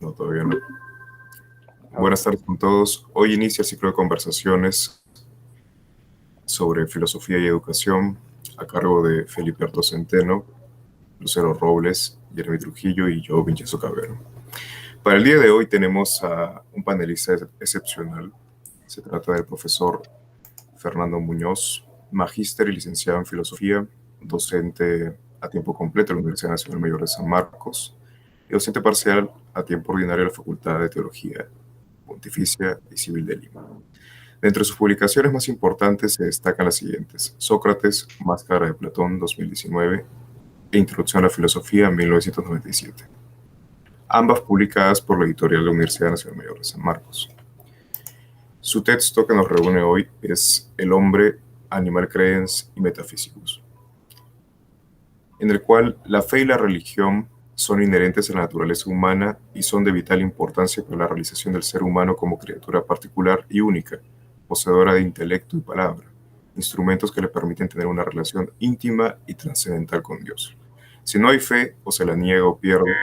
No, todavía no. Buenas tardes con todos. Hoy inicia el ciclo de conversaciones sobre filosofía y educación a cargo de Felipe Arto Centeno, Lucero Robles, Jeremy Trujillo y yo, Vincenzo Cabero. Para el día de hoy tenemos a un panelista excepcional. Se trata del profesor Fernando Muñoz, magíster y licenciado en filosofía, docente a tiempo completo en la Universidad Nacional Mayor de San Marcos y docente parcial a tiempo ordinario en la Facultad de Teología Pontificia y Civil de Lima. Entre sus publicaciones más importantes se destacan las siguientes: Sócrates, Máscara de Platón, 2019, e Introducción a la Filosofía, 1997. Ambas publicadas por la editorial de la Universidad Nacional Mayor de San Marcos. Su texto que nos reúne hoy es El hombre, Animal Credens y Metaphysics, en el cual la fe y la religión son inherentes a la naturaleza humana y son de vital importancia para la realización del ser humano como criatura particular y única, poseedora de intelecto y palabra, instrumentos que le permiten tener una relación íntima y trascendental con Dios. Si no hay fe, o se la niega o pierde,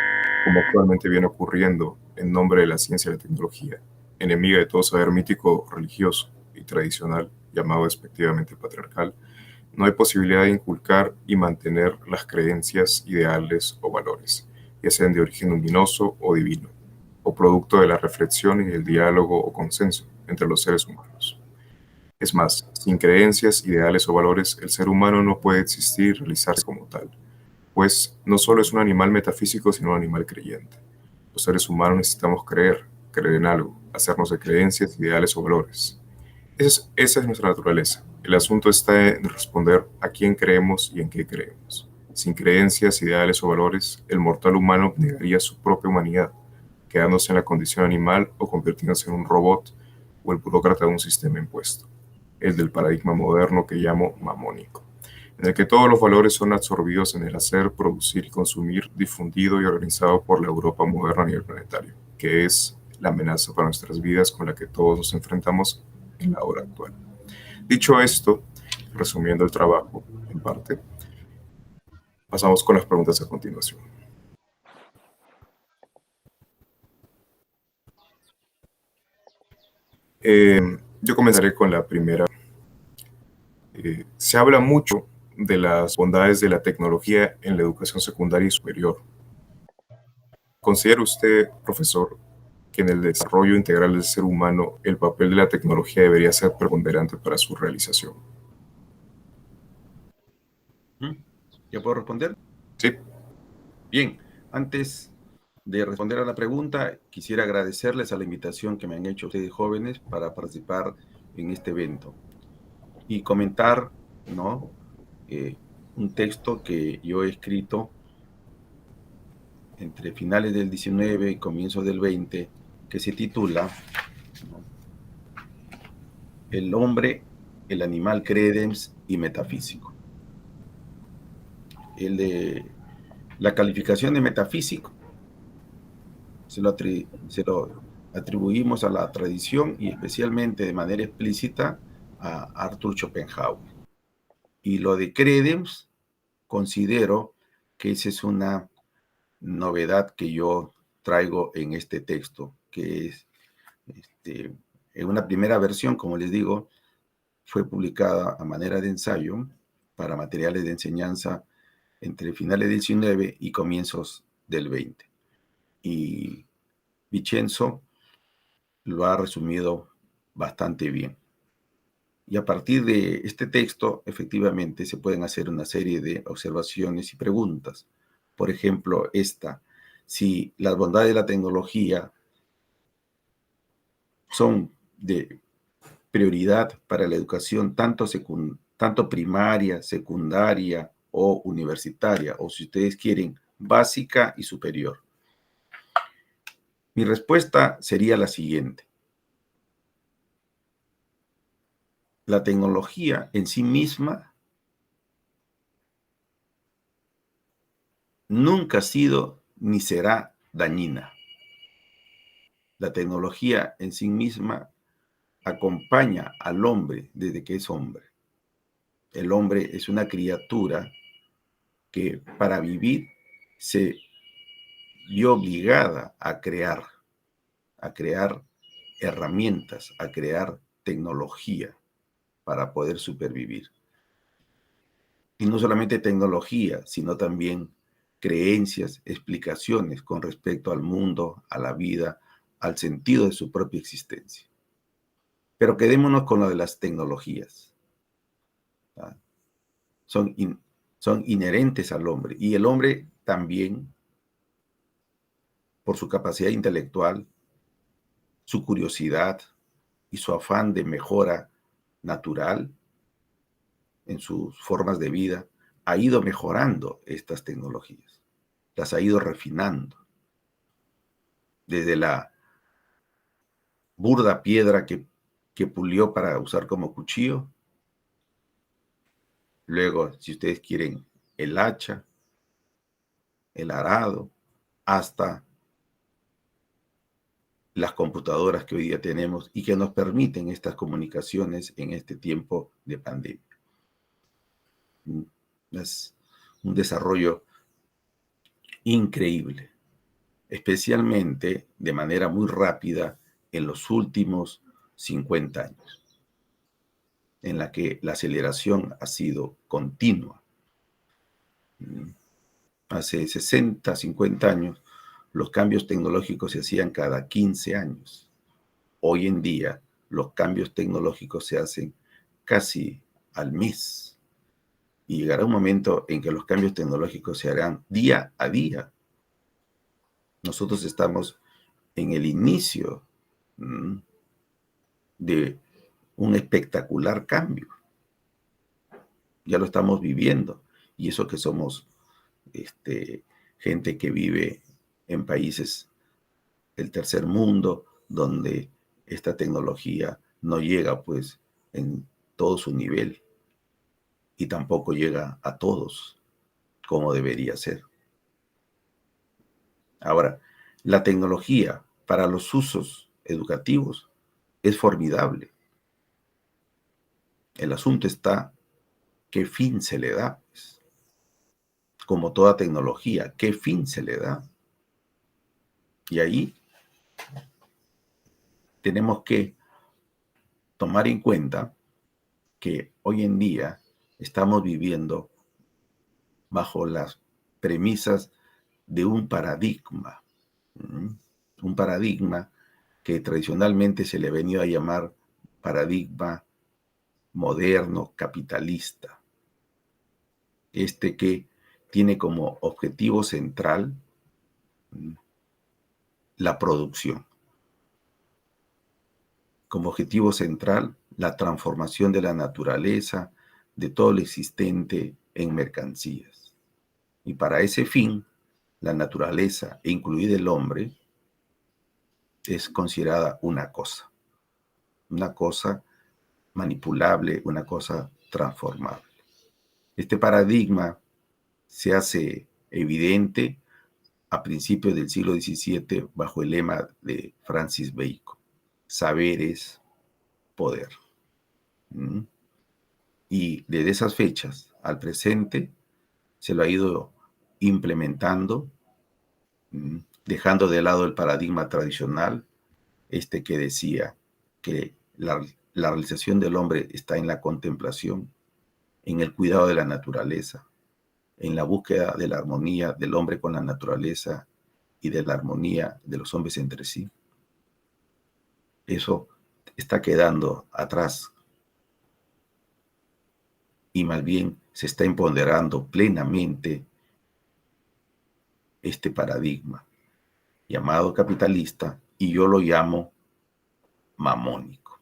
como actualmente viene ocurriendo en nombre de la ciencia y la tecnología, enemiga de todo saber mítico, religioso y tradicional, llamado despectivamente patriarcal, no hay posibilidad de inculcar y mantener las creencias, ideales o valores, ya sean de origen luminoso o divino, o producto de la reflexión y del diálogo o consenso entre los seres humanos. Es más, sin creencias, ideales o valores, el ser humano no puede existir y realizarse como tal, pues no solo es un animal metafísico, sino un animal creyente. Los seres humanos necesitamos creer en algo, hacernos de creencias, ideales o valores. Esa es nuestra naturaleza. El asunto está en responder a quién creemos y en qué creemos. Sin creencias, ideales o valores, el mortal humano negaría su propia humanidad, quedándose en la condición animal o convirtiéndose en un robot o el burócrata de un sistema impuesto, el del paradigma moderno que llamo mamónico, en el que todos los valores son absorbidos en el hacer, producir y consumir, difundido y organizado por la Europa moderna a nivel planetario, que es la amenaza para nuestras vidas con la que todos nos enfrentamos en la hora actual. Dicho esto, resumiendo el trabajo en parte, pasamos con las preguntas a continuación. Yo comenzaré con la primera. Se habla mucho de las bondades de la tecnología en la educación secundaria y superior. ¿Considera usted, profesor, que en el desarrollo integral del ser humano el papel de la tecnología debería ser preponderante para su realización? ¿Ya puedo responder? Sí. Bien, antes de responder a la pregunta, quisiera agradecerles a la invitación que me han hecho ustedes jóvenes para participar en este evento y comentar, ¿no? Un texto que yo he escrito entre finales del 19 y comienzos del 20, que se titula, ¿no?, El hombre, el animal credens y metafísico. La calificación de metafísico se lo atribuimos a la tradición y especialmente de manera explícita a Arthur Schopenhauer. Y lo de credens, considero que esa es una novedad que yo traigo en este texto, que es, en una primera versión, como les digo, fue publicada a manera de ensayo para materiales de enseñanza entre finales del 19 y comienzos del 20. Y Vincenzo lo ha resumido bastante bien. Y a partir de este texto, efectivamente, se pueden hacer una serie de observaciones y preguntas. Por ejemplo, si las bondades de la tecnología son de prioridad para la educación tanto primaria, secundaria o universitaria, o si ustedes quieren, básica y superior. Mi respuesta sería la siguiente. La tecnología en sí misma nunca ha sido ni será dañina. La tecnología en sí misma acompaña al hombre desde que es hombre. El hombre es una criatura que para vivir se vio obligada a crear herramientas, a crear tecnología para poder supervivir. Y no solamente tecnología, sino también creencias, explicaciones con respecto al mundo, a la vida, al sentido de su propia existencia. Pero quedémonos con lo de las tecnologías. ¿Ah? Son inherentes al hombre. Y el hombre también, por su capacidad intelectual, su curiosidad y su afán de mejora natural en sus formas de vida, ha ido mejorando estas tecnologías, las ha ido refinando. Desde la burda piedra que pulió para usar como cuchillo, luego, si ustedes quieren, el hacha, el arado, hasta las computadoras que hoy día tenemos y que nos permiten estas comunicaciones en este tiempo de pandemia. Es un desarrollo increíble, especialmente de manera muy rápida en los últimos 50 años, en la que la aceleración ha sido continua. Hace 60, 50 años, los cambios tecnológicos se hacían cada 15 años. Hoy en día, los cambios tecnológicos se hacen casi al mes. Y llegará un momento en que los cambios tecnológicos se harán día a día. Nosotros estamos en el inicio de un espectacular cambio. Ya lo estamos viviendo. Y eso que somos gente que vive en países del tercer mundo, donde esta tecnología no llega pues en todo su nivel y tampoco llega a todos como debería ser. Ahora, la tecnología para los usos educativos es formidable. El asunto está, ¿qué fin se le da? Pues, como toda tecnología, ¿qué fin se le da? Y ahí tenemos que tomar en cuenta que hoy en día estamos viviendo bajo las premisas de un paradigma que tradicionalmente se le ha venido a llamar paradigma moderno capitalista. Que tiene como objetivo central la producción. Como objetivo central, la transformación de la naturaleza, de todo lo existente en mercancías. Y para ese fin, la naturaleza, e incluido el hombre, es considerada una cosa manipulable, una cosa transformable. Este paradigma se hace evidente a principios del siglo XVII bajo el lema de Francis Bacon: saber es poder. Y desde esas fechas al presente se lo ha ido implementando, dejando de lado el paradigma tradicional, que decía que la realización del hombre está en la contemplación, en el cuidado de la naturaleza, en la búsqueda de la armonía del hombre con la naturaleza y de la armonía de los hombres entre sí. Eso está quedando atrás y más bien se está empoderando plenamente este paradigma llamado capitalista, y yo lo llamo mamónico.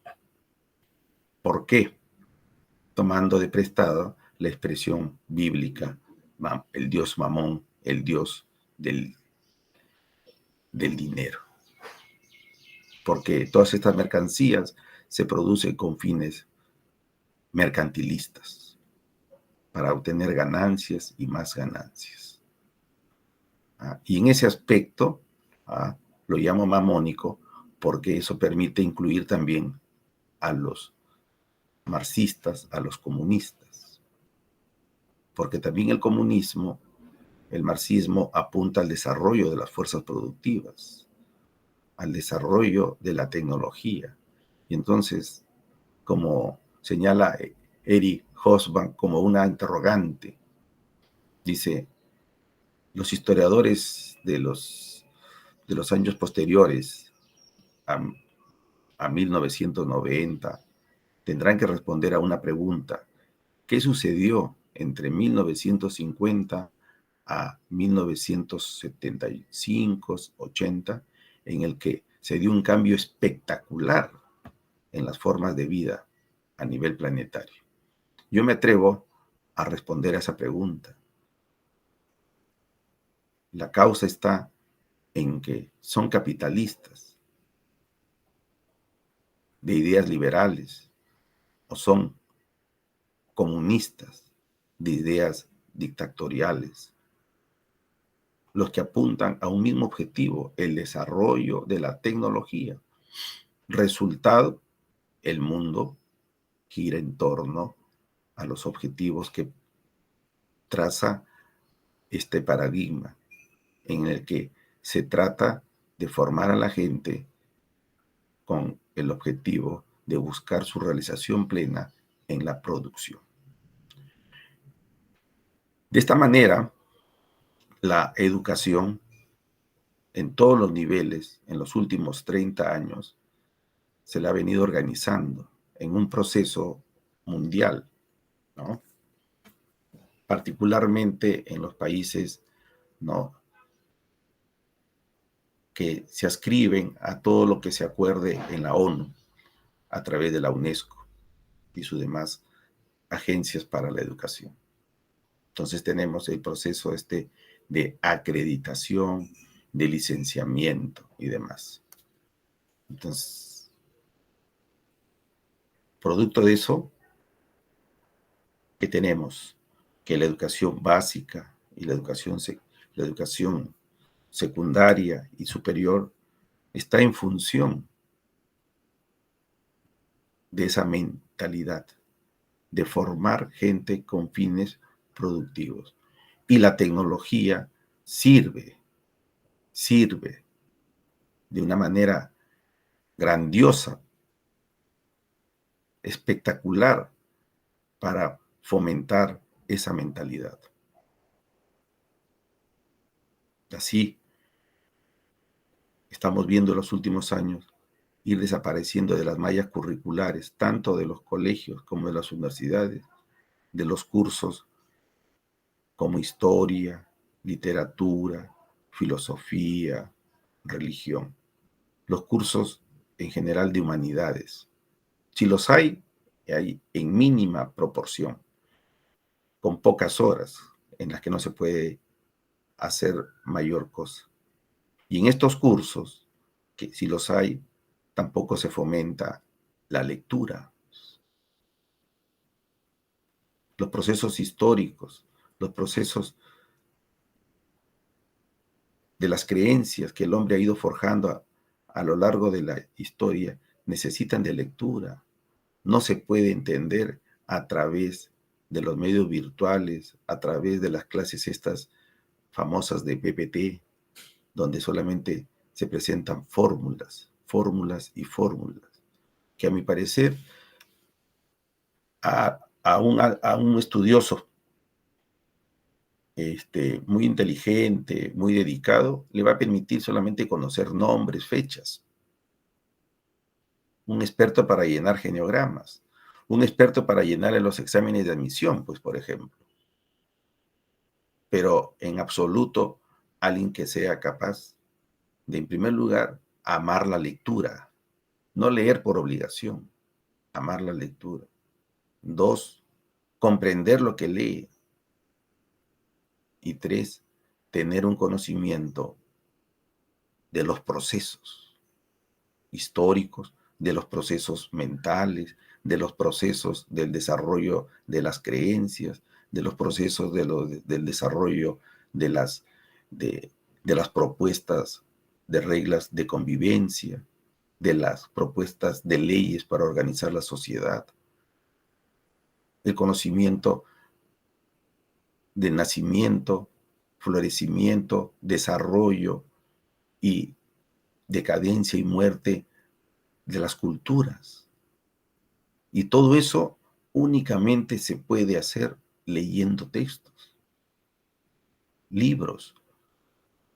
¿Por qué? Tomando de prestado la expresión bíblica, el dios Mamón, el dios del dinero. Porque todas estas mercancías se producen con fines mercantilistas, para obtener ganancias y más ganancias. Y en ese aspecto lo llamo mamónico porque eso permite incluir también a los marxistas, a los comunistas. Porque también el comunismo el marxismo apunta al desarrollo de las fuerzas productivas, al desarrollo de la tecnología. Y entonces, como señala Eric Hobsbawm como una interrogante, dice, los historiadores de los años posteriores a 1990 tendrán que responder a una pregunta: ¿qué sucedió entre 1950 a 1975-80 en el que se dio un cambio espectacular en las formas de vida a nivel planetario? Yo me atrevo a responder a esa pregunta. La causa está en que son capitalistas, de ideas liberales, o son comunistas, de ideas dictatoriales, los que apuntan a un mismo objetivo, el desarrollo de la tecnología. Resultado, el mundo gira en torno a los objetivos que traza este paradigma, en el que se trata de formar a la gente con el objetivo de buscar su realización plena en la producción. De esta manera, la educación en todos los niveles, en los últimos 30 años, se la ha venido organizando en un proceso mundial, ¿no? Particularmente en los países, ¿no?, que se adscriben a todo lo que se acuerde en la ONU a través de la UNESCO y sus demás agencias para la educación. Entonces tenemos el proceso de acreditación, de licenciamiento y demás. Entonces, producto de eso, ¿qué tenemos? Que la educación básica y la educación secundaria y superior está en función de esa mentalidad, de formar gente con fines productivos. Y la tecnología sirve de una manera grandiosa, espectacular, para fomentar esa mentalidad. Así, estamos viendo en los últimos años ir desapareciendo de las mallas curriculares, tanto de los colegios como de las universidades, de los cursos como historia, literatura, filosofía, religión, los cursos en general de humanidades. Si los hay en mínima proporción, con pocas horas en las que no se puede hacer mayor cosa. Y en estos cursos, que si los hay, tampoco se fomenta la lectura, los procesos históricos, los procesos de las creencias que el hombre ha ido forjando a lo largo de la historia, necesitan de lectura. No se puede entender a través de los medios virtuales, a través de las clases estas famosas de PPT, donde solamente se presentan fórmulas y fórmulas, que a mi parecer a un estudioso muy inteligente, muy dedicado, le va a permitir solamente conocer nombres, fechas. Un experto para llenar geniogramas, un experto para llenar en los exámenes de admisión, pues, por ejemplo. Pero en absoluto alguien que sea capaz de, en primer lugar, amar la lectura, no leer por obligación, amar la lectura. 2, comprender lo que lee. Y 3, tener un conocimiento de los procesos históricos, de los procesos mentales, de los procesos del desarrollo de las creencias, de los procesos del desarrollo de las propuestas de reglas de convivencia, de las propuestas de leyes para organizar la sociedad, el conocimiento del nacimiento, florecimiento, desarrollo y decadencia y muerte de las culturas. Y todo eso únicamente se puede hacer leyendo textos, libros,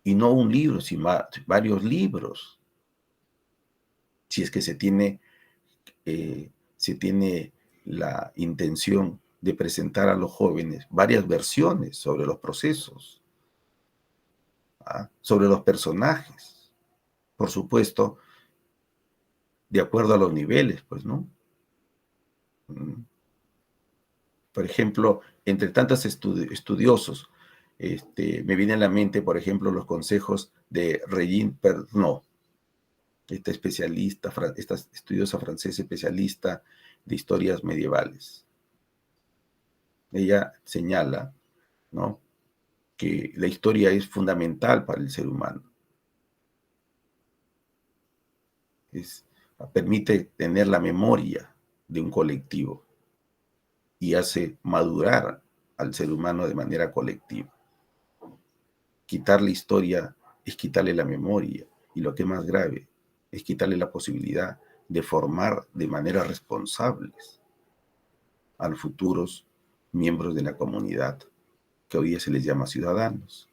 y no un libro, sino varios libros. Si es que se tiene la intención de presentar a los jóvenes varias versiones sobre los procesos, sobre los personajes, por supuesto, de acuerdo a los niveles, pues, ¿no? Por ejemplo, entre tantos estudiosos, me viene a la mente, por ejemplo, los consejos de Regine Pernot, esta estudiosa francesa especialista de historias medievales. Ella señala, ¿no?, que la historia es fundamental para el ser humano. Permite tener la memoria de un colectivo y hace madurar al ser humano de manera colectiva. Quitar la historia es quitarle la memoria, y lo que es más grave es quitarle la posibilidad de formar de manera responsables a los futuros miembros de la comunidad, que hoy día se les llama ciudadanos.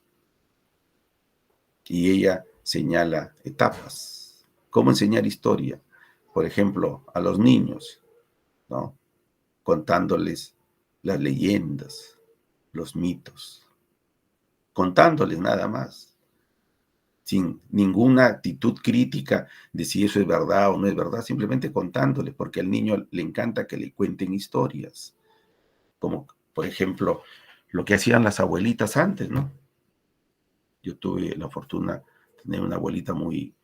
Y ella señala etapas. ¿Cómo enseñar historia? Por ejemplo, a los niños, ¿no?, contándoles las leyendas, los mitos, contándoles nada más, sin ninguna actitud crítica de si eso es verdad o no es verdad, simplemente contándoles, porque al niño le encanta que le cuenten historias, como por ejemplo lo que hacían las abuelitas antes, ¿no? Yo tuve la fortuna de tener una abuelita muy,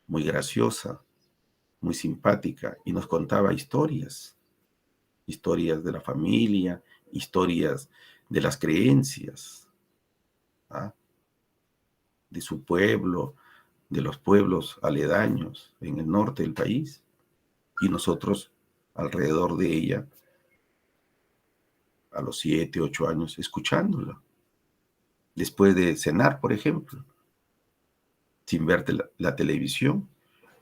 muy graciosa, muy simpática, y nos contaba historias de la familia, historias de las creencias, ¿ah?, de su pueblo, de los pueblos aledaños en el norte del país, y nosotros alrededor de ella, a los 7, 8 años, escuchándola, después de cenar, por ejemplo, sin ver la televisión,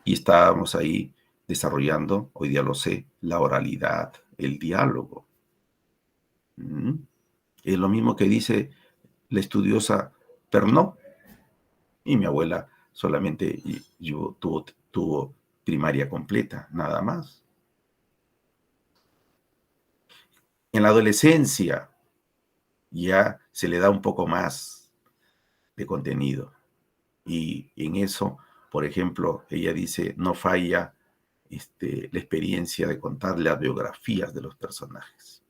y estábamos ahí desarrollando, hoy día lo sé, la oralidad, el diálogo. Es lo mismo que dice la estudiosa Pernod, y mi abuela solamente tuvo primaria completa, nada más. En la adolescencia ya se le da un poco más de contenido, y en eso, por ejemplo, ella dice, no falla la experiencia de contar las biografías de los personajes.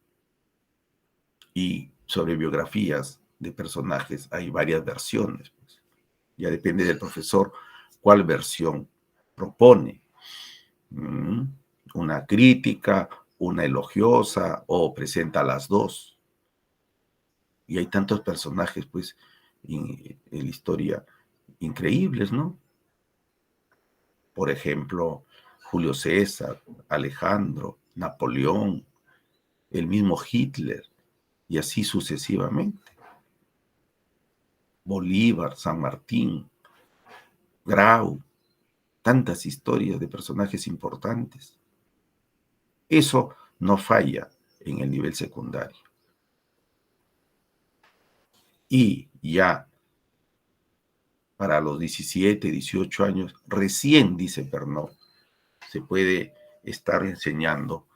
Y sobre biografías de personajes hay varias versiones, pues. Ya depende del profesor cuál versión propone. Una crítica, una elogiosa, o presenta las dos. Y hay tantos personajes, pues, en la historia increíbles, ¿no? Por ejemplo, Julio César, Alejandro, Napoleón, el mismo Hitler, y así sucesivamente. Bolívar, San Martín, Grau, tantas historias de personajes importantes. Eso no falla en el nivel secundario. Y ya para los 17, 18 años, recién, dice Pernod, se puede estar enseñando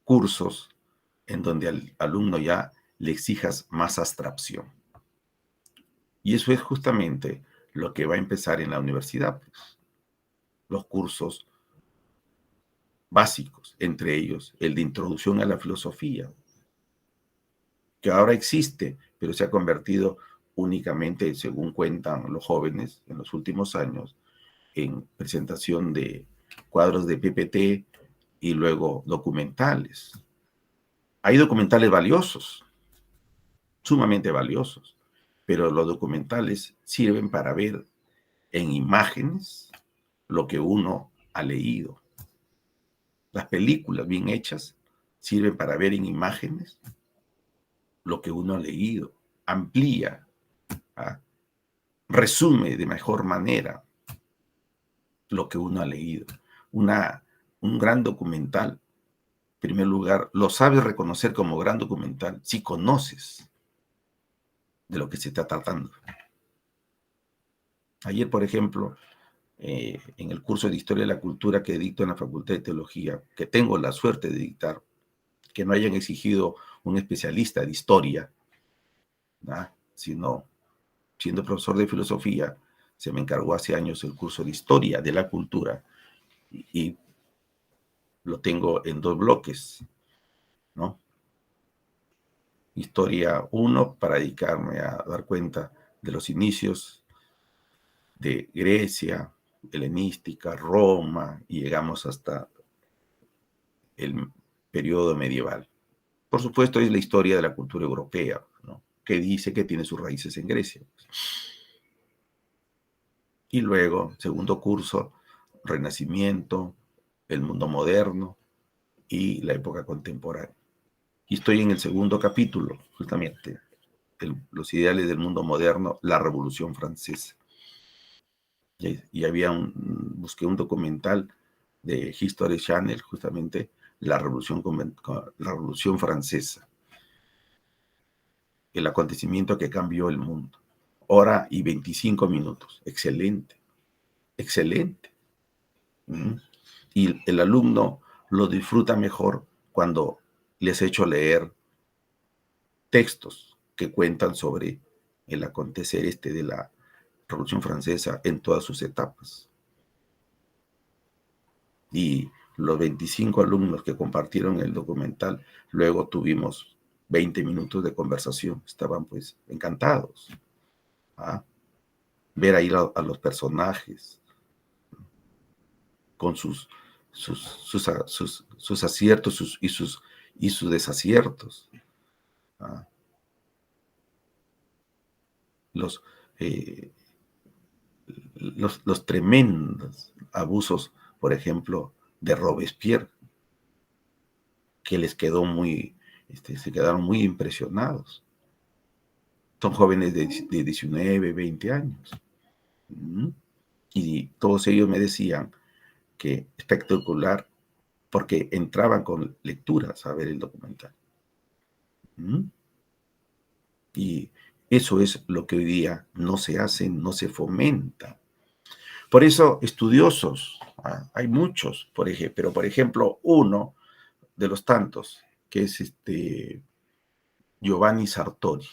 cursos en donde al alumno ya le exijas más abstracción. Y eso es justamente lo que va a empezar en la universidad, pues. Los cursos básicos, entre ellos el de introducción a la filosofía, que ahora existe, pero se ha convertido únicamente, según cuentan los jóvenes en los últimos años, en presentación de cuadros de PPT y luego documentales. Hay documentales valiosos, sumamente valiosos, pero los documentales sirven para ver en imágenes lo que uno ha leído. Las películas bien hechas sirven para ver en imágenes lo que uno ha leído, amplía, ¿ah? Resume de mejor manera lo que uno ha leído. Un gran documental, en primer lugar, lo sabes reconocer como gran documental si conoces de lo que se está tratando. Ayer, por ejemplo, en el curso de Historia de la Cultura que dicto en la Facultad de Teología, que tengo la suerte de dictar, que no hayan exigido un especialista de historia, ¿no? Sino siendo profesor de filosofía, se me encargó hace años el curso de Historia de la Cultura y lo tengo en 2 bloques, ¿no? Historia 1 para dedicarme a dar cuenta de los inicios de Grecia, helenística, Roma, y llegamos hasta el periodo medieval. Por supuesto, es la historia de la cultura europea, ¿no? Que dice que tiene sus raíces en Grecia. Y luego, segundo curso, Renacimiento, el mundo moderno y la época contemporánea. Y estoy en el segundo capítulo, justamente, los ideales del mundo moderno, la Revolución Francesa. Y busqué un documental de History Channel, justamente, la Revolución Francesa, el acontecimiento que cambió el mundo. Hora y 25 minutos. Excelente, excelente. Y el alumno lo disfruta mejor cuando les he hecho leer textos que cuentan sobre el acontecer de la Revolución Francesa en todas sus etapas. Y los 25 alumnos que compartieron el documental, luego tuvimos 20 minutos de conversación. Estaban pues encantados. Ver ahí a los personajes con sus aciertos y sus desaciertos. Los tremendos abusos, por ejemplo, de Robespierre, que les quedó se quedaron muy impresionados. Son jóvenes de 19, 20 años. Y todos ellos me decían que espectacular, porque entraban con lecturas a ver el documental. Y eso es lo que hoy día no se hace, no se fomenta. Por eso, estudiosos, hay muchos, pero por ejemplo, uno de los tantos, que es Giovanni Sartori,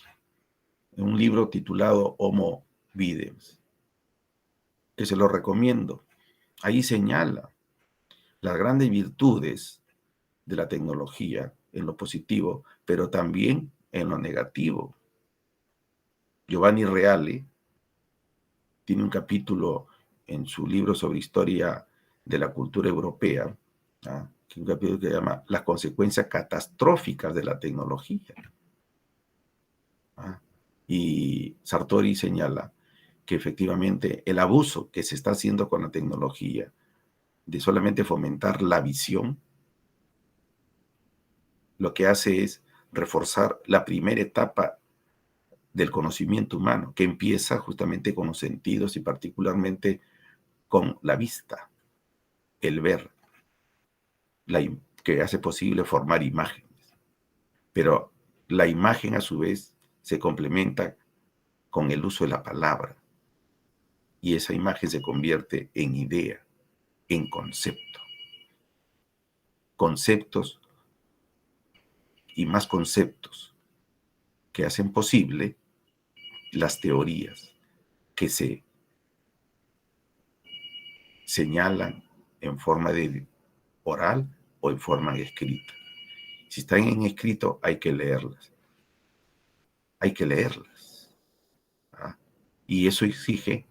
en un libro titulado Homo Videns, que se lo recomiendo. Ahí señala las grandes virtudes de la tecnología en lo positivo, pero también en lo negativo. Giovanni Reale tiene un capítulo en su libro sobre historia de la cultura europea, un capítulo que se llama Las consecuencias catastróficas de la tecnología. Y Sartori señala que efectivamente el abuso que se está haciendo con la tecnología de solamente fomentar la visión, lo que hace es reforzar la primera etapa del conocimiento humano, que empieza justamente con los sentidos y particularmente con la vista, el ver, que hace posible formar imágenes. Pero la imagen a su vez se complementa con el uso de la palabra y esa imagen se convierte en idea, en concepto. Conceptos y más conceptos que hacen posible las teorías que se señalan en forma de oral o en forma de escrita. Si están en escrito, hay que leerlas. Hay que leerlas. Y eso exige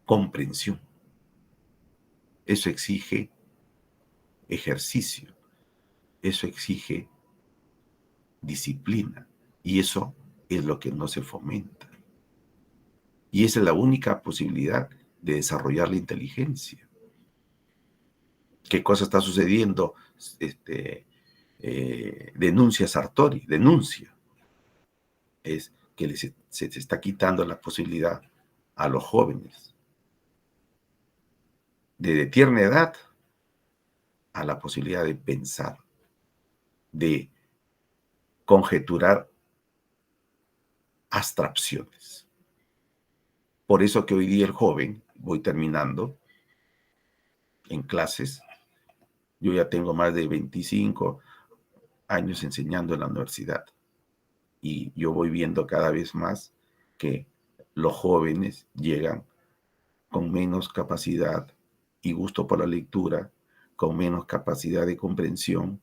comprensión. Eso exige ejercicio. Eso exige disciplina. Y eso es lo que no se fomenta. Y esa es la única posibilidad de desarrollar la inteligencia. ¿Qué cosa está sucediendo denuncia Sartori, denuncia, es que se está quitando la posibilidad a los jóvenes de tierna edad a la posibilidad de pensar, de conjeturar abstracciones. Por eso que hoy día el joven, voy terminando, en clases, yo ya tengo más de 25 años enseñando en la universidad y yo voy viendo cada vez más que los jóvenes llegan con menos capacidad y gusto por la lectura, con menos capacidad de comprensión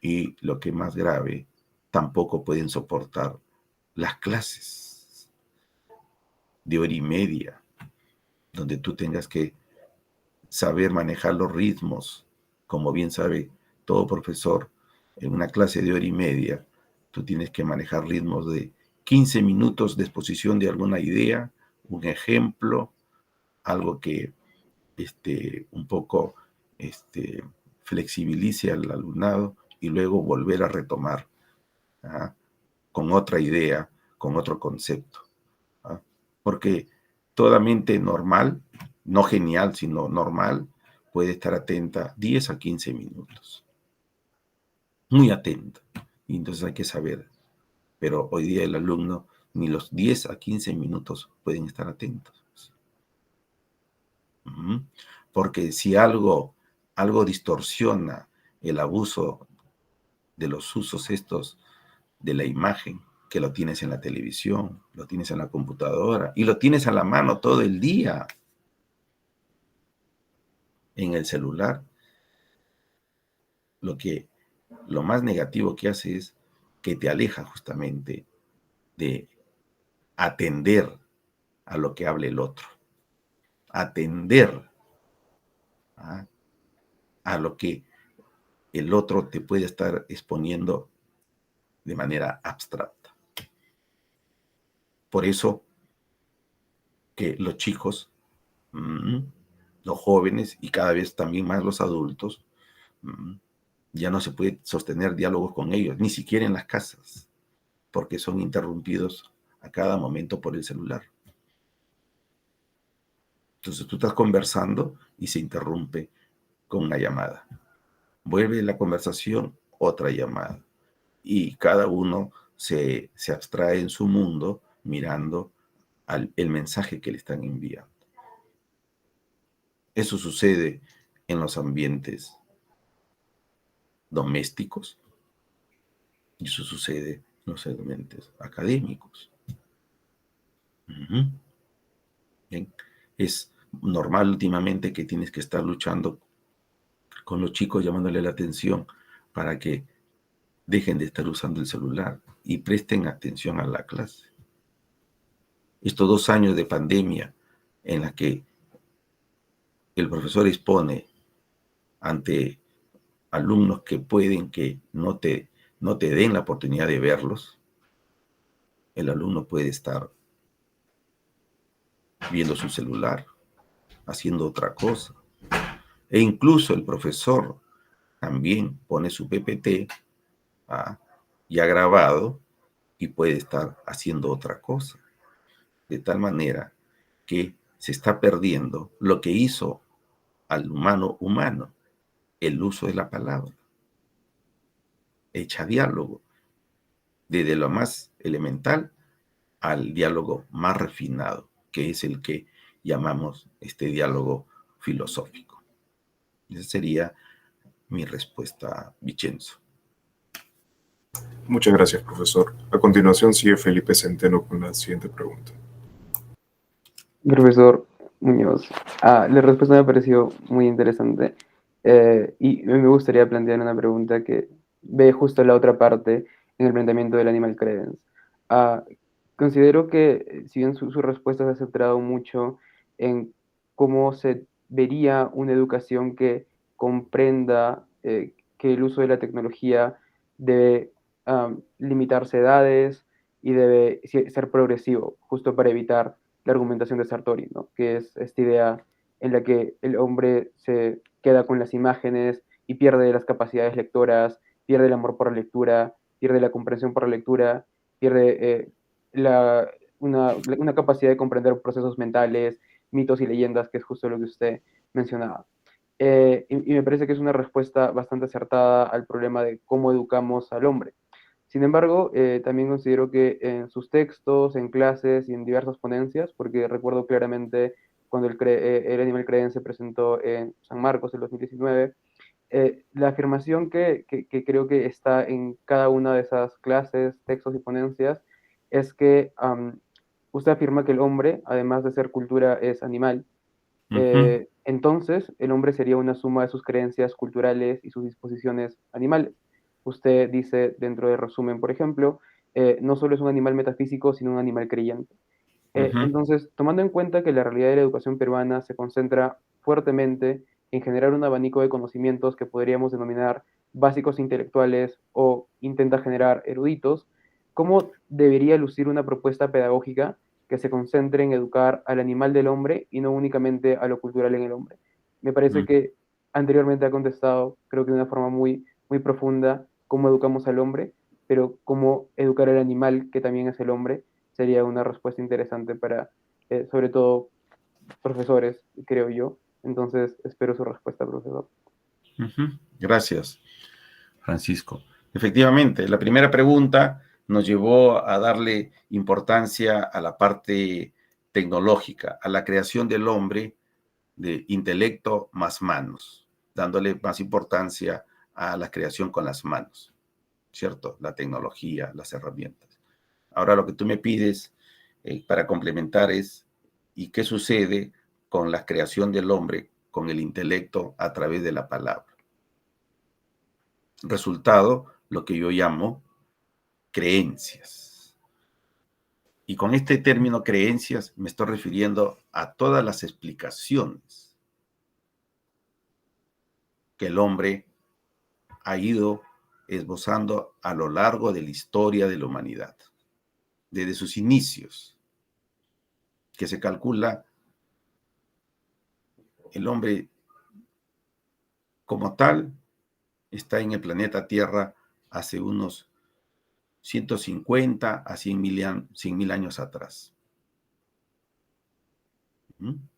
y, lo que es más grave, tampoco pueden soportar las clases de hora y media, donde tú tengas que saber manejar los ritmos, como bien sabe todo profesor. En una clase de hora y media, tú tienes que manejar ritmos de 15 minutos de exposición de alguna idea, un ejemplo, algo que un poco flexibilice al alumnado y luego volver a retomar, ¿ah?, con otra idea, con otro concepto, ¿ah? Porque toda mente normal, no genial, sino normal, puede estar atenta 10 a 15 minutos. Muy atenta. Y entonces hay que saber. Pero hoy día el alumno ni los 10 a 15 minutos pueden estar atentos. Porque si algo distorsiona el abuso de los usos estos de la imagen, que lo tienes en la televisión, lo tienes en la computadora y lo tienes a la mano todo el día en el celular, lo más negativo que hace es que te aleja justamente de atender a lo que hable el otro, atender, ¿ah?, a lo que el otro te puede estar exponiendo de manera abstracta. Por eso que los chicos, los jóvenes y cada vez también más los adultos, ya no se puede sostener diálogos con ellos, ni siquiera en las casas, porque son interrumpidos a cada momento por el celular. Entonces tú estás conversando y se interrumpe con una llamada. Vuelve la conversación, otra llamada. Y cada uno se abstrae en su mundo mirando el mensaje que le están enviando. Eso sucede en los ambientes domésticos y eso sucede en los ambientes académicos. Bien. Es normal últimamente que tienes que estar luchando con los chicos, llamándole la atención para que dejen de estar usando el celular y presten atención a la clase. Estos 2 años de pandemia en la que el profesor expone ante alumnos que pueden que no te den la oportunidad de verlos, el alumno puede estar viendo su celular, haciendo otra cosa. E incluso el profesor también pone su PPT ya grabado y puede estar haciendo otra cosa. De tal manera que se está perdiendo lo que hizo al humano, el uso de la palabra, hecha diálogo, desde lo más elemental al diálogo más refinado, que es el que llamamos diálogo filosófico. Esa sería mi respuesta, Vicenzo. Muchas gracias, profesor. A continuación sigue Felipe Centeno con la siguiente pregunta. Profesor Muñoz, la respuesta me pareció muy interesante y me gustaría plantear una pregunta que ve justo la otra parte en el planteamiento del Animal Credence. Ah, Considero que, si bien su respuesta se ha centrado mucho en cómo se vería una educación que comprenda que el uso de la tecnología debe limitarse edades y debe ser progresivo, justo para evitar la argumentación de Sartori, ¿no? Que es esta idea en la que el hombre se queda con las imágenes y pierde las capacidades lectoras pierde el amor por la lectura, pierde la comprensión por la lectura, pierde una capacidad de comprender procesos mentales, mitos y leyendas, que es justo lo que usted mencionaba. Y me parece que es una respuesta bastante acertada al problema de cómo educamos al hombre. Sin embargo, también considero que en sus textos, en clases y en diversas ponencias, porque recuerdo claramente cuando el Animal Credence se presentó en San Marcos en 2019, la afirmación que creo que está en cada una de esas clases, textos y ponencias es que usted afirma que el hombre, además de ser cultura, es animal. Entonces, el hombre sería una suma de sus creencias culturales y sus disposiciones animales. Usted dice dentro del resumen, por ejemplo, no solo es un animal metafísico, sino un animal creyente. Entonces, tomando en cuenta que la realidad de la educación peruana se concentra fuertemente en generar un abanico de conocimientos que podríamos denominar básicos intelectuales o intenta generar eruditos, ¿cómo debería lucir una propuesta pedagógica que se concentre en educar al animal del hombre y no únicamente a lo cultural en el hombre? Me parece que anteriormente ha contestado, creo que de una forma muy profunda, cómo educamos al hombre, pero cómo educar al animal, que también es el hombre, sería una respuesta interesante para, sobre todo, profesores, creo yo. Entonces, espero su respuesta, profesor. Gracias, Francisco. Efectivamente, la primera pregunta nos llevó a darle importancia a la parte tecnológica, a la creación del hombre de intelecto más manos, dándole más importancia a la creación con las manos, ¿cierto? La tecnología, las herramientas. Ahora lo que tú me pides para complementar es, ¿y qué sucede con la creación del hombre, con el intelecto a través de la palabra? Resultado, lo que yo llamo creencias. Y con este término creencias me estoy refiriendo a todas las explicaciones que el hombre ha ido esbozando a lo largo de la historia de la humanidad, desde sus inicios, que se calcula el hombre como tal está en el planeta Tierra hace unos 150 a 100.000 años atrás. Un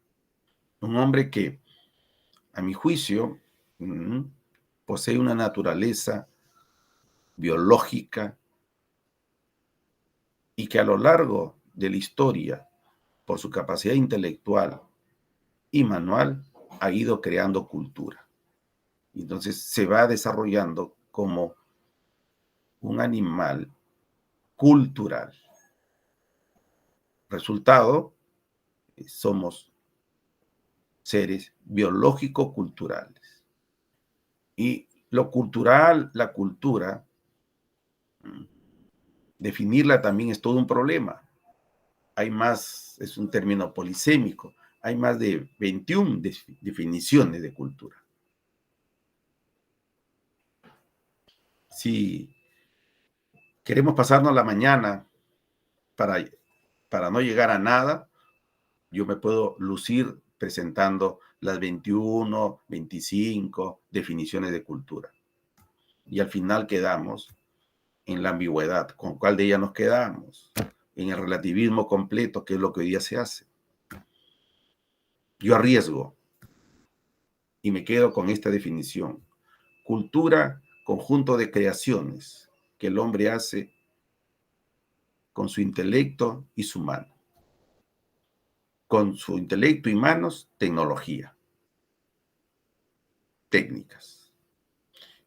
hombre que, a mi juicio, posee una naturaleza biológica y que a lo largo de la historia, por su capacidad intelectual y manual, ha ido creando cultura. Entonces se va desarrollando como un animal cultural. Resultado, somos seres biológico-culturales. Y lo cultural, la cultura, definirla también es todo un problema. Hay más, es un término polisémico, hay más de 21 definiciones de cultura. Si queremos pasarnos la mañana para no llegar a nada, yo me puedo lucir presentando las 21, 25 definiciones de cultura. Y al final quedamos en la ambigüedad. ¿Con cuál de ellas nos quedamos? En el relativismo completo, que es lo que hoy día se hace. Yo arriesgo y me quedo con esta definición. Cultura, conjunto de creaciones que el hombre hace con su intelecto y su mano. Con su intelecto y manos, tecnología, técnicas.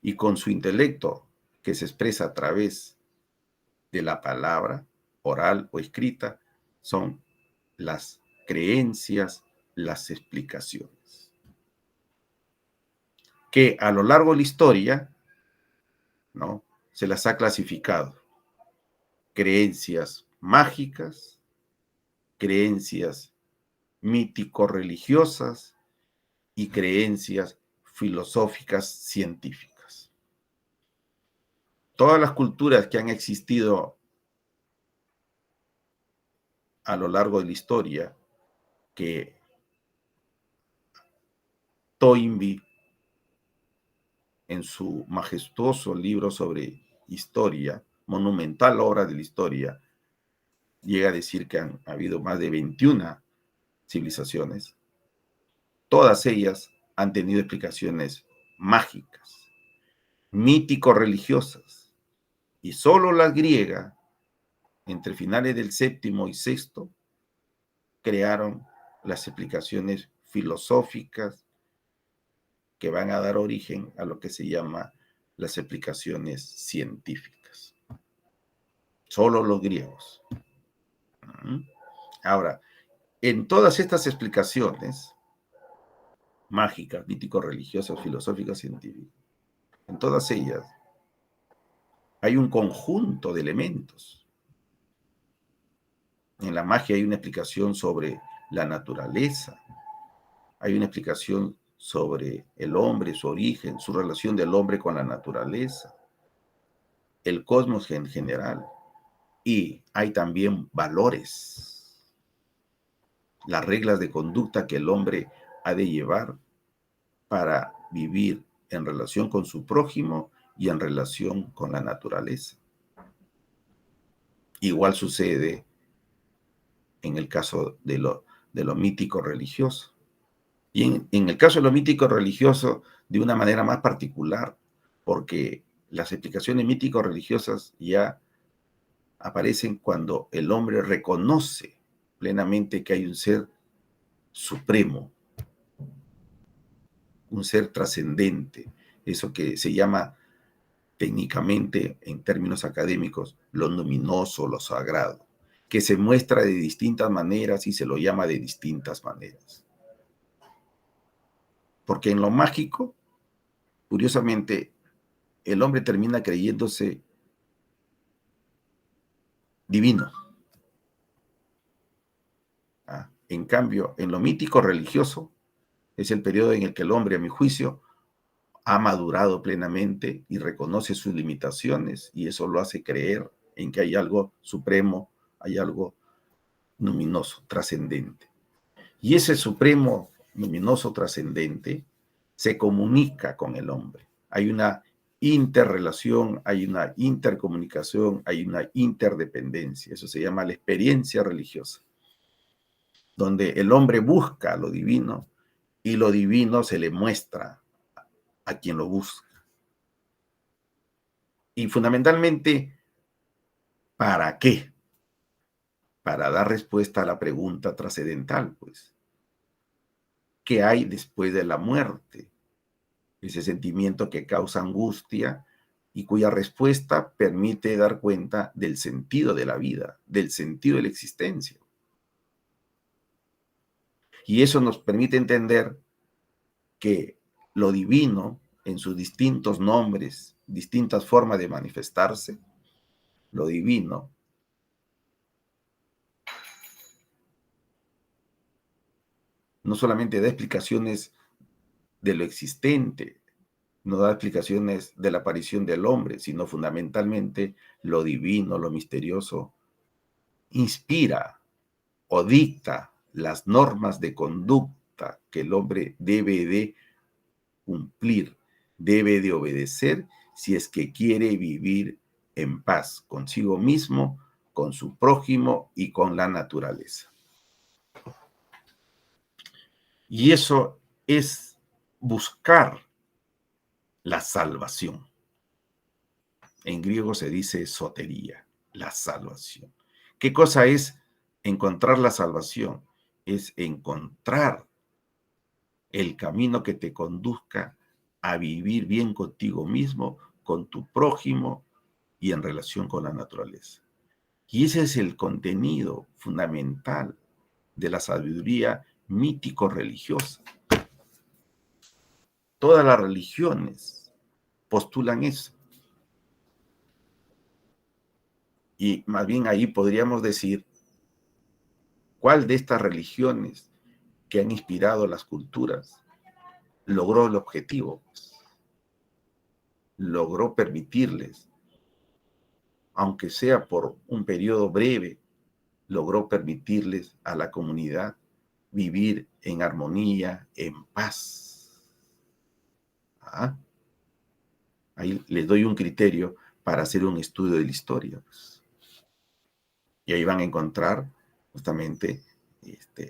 Y con su intelecto, que se expresa a través de la palabra, oral o escrita, son las creencias, las explicaciones. Que a lo largo de la historia, ¿no?, se las ha clasificado. Creencias mágicas, creencias mítico-religiosas y creencias filosóficas científicas. Todas las culturas que han existido a lo largo de la historia, que Toynbee en su majestuoso libro sobre historia, monumental obra de la historia, llega a decir que han habido más de 21 civilizaciones. Todas ellas han tenido explicaciones mágicas, mítico-religiosas, y solo la griega, entre finales del séptimo y sexto, crearon las explicaciones filosóficas que van a dar origen a lo que se llama las explicaciones científicas. Solo los griegos. Ahora, en todas estas explicaciones mágicas, mítico-religiosas, filosóficas, científicas, en todas ellas hay un conjunto de elementos. En la magia hay una explicación sobre la naturaleza, hay una explicación sobre el hombre, su origen, su relación del hombre con la naturaleza, el cosmos en general, y hay también valores, las reglas de conducta que el hombre ha de llevar para vivir en relación con su prójimo y en relación con la naturaleza. Igual sucede en el caso de lo mítico religioso. Y en el caso de lo mítico religioso, de una manera más particular, porque las explicaciones mítico religiosas ya aparecen cuando el hombre reconoce plenamente que hay un ser supremo, un ser trascendente, eso que se llama técnicamente, en términos académicos, lo luminoso, lo sagrado, que se muestra de distintas maneras y se lo llama de distintas maneras. Porque en lo mágico, curiosamente, el hombre termina creyéndose divino. En cambio, en lo mítico religioso, es el periodo en el que el hombre, a mi juicio, ha madurado plenamente y reconoce sus limitaciones, y eso lo hace creer en que hay algo supremo, hay algo luminoso, trascendente. Y ese supremo, luminoso, trascendente, se comunica con el hombre. Hay una interrelación, hay una intercomunicación, hay una interdependencia. Eso se llama la experiencia religiosa, donde el hombre busca lo divino y lo divino se le muestra a quien lo busca. Y fundamentalmente, ¿para qué? Para dar respuesta a la pregunta trascendental, pues. ¿Qué hay después de la muerte? Ese sentimiento que causa angustia y cuya respuesta permite dar cuenta del sentido de la vida, del sentido de la existencia. Y eso nos permite entender que lo divino, en sus distintos nombres, distintas formas de manifestarse, lo divino no solamente da explicaciones de lo existente, no da explicaciones de la aparición del hombre, sino fundamentalmente lo divino, lo misterioso, inspira o dicta las normas de conducta que el hombre debe de cumplir, debe de obedecer si es que quiere vivir en paz consigo mismo, con su prójimo y con la naturaleza. Y eso es buscar la salvación. En griego se dice sotería, la salvación. ¿Qué cosa es encontrar la salvación? Es encontrar el camino que te conduzca a vivir bien contigo mismo, con tu prójimo y en relación con la naturaleza. Y ese es el contenido fundamental de la sabiduría mítico-religiosa. Todas las religiones postulan eso. Y más bien ahí podríamos decir, ¿cuál de estas religiones que han inspirado las culturas logró el objetivo? Logró permitirles, aunque sea por un periodo breve, logró permitirles a la comunidad vivir en armonía, en paz. Ahí les doy un criterio para hacer un estudio de la historia. Y ahí van a encontrar justamente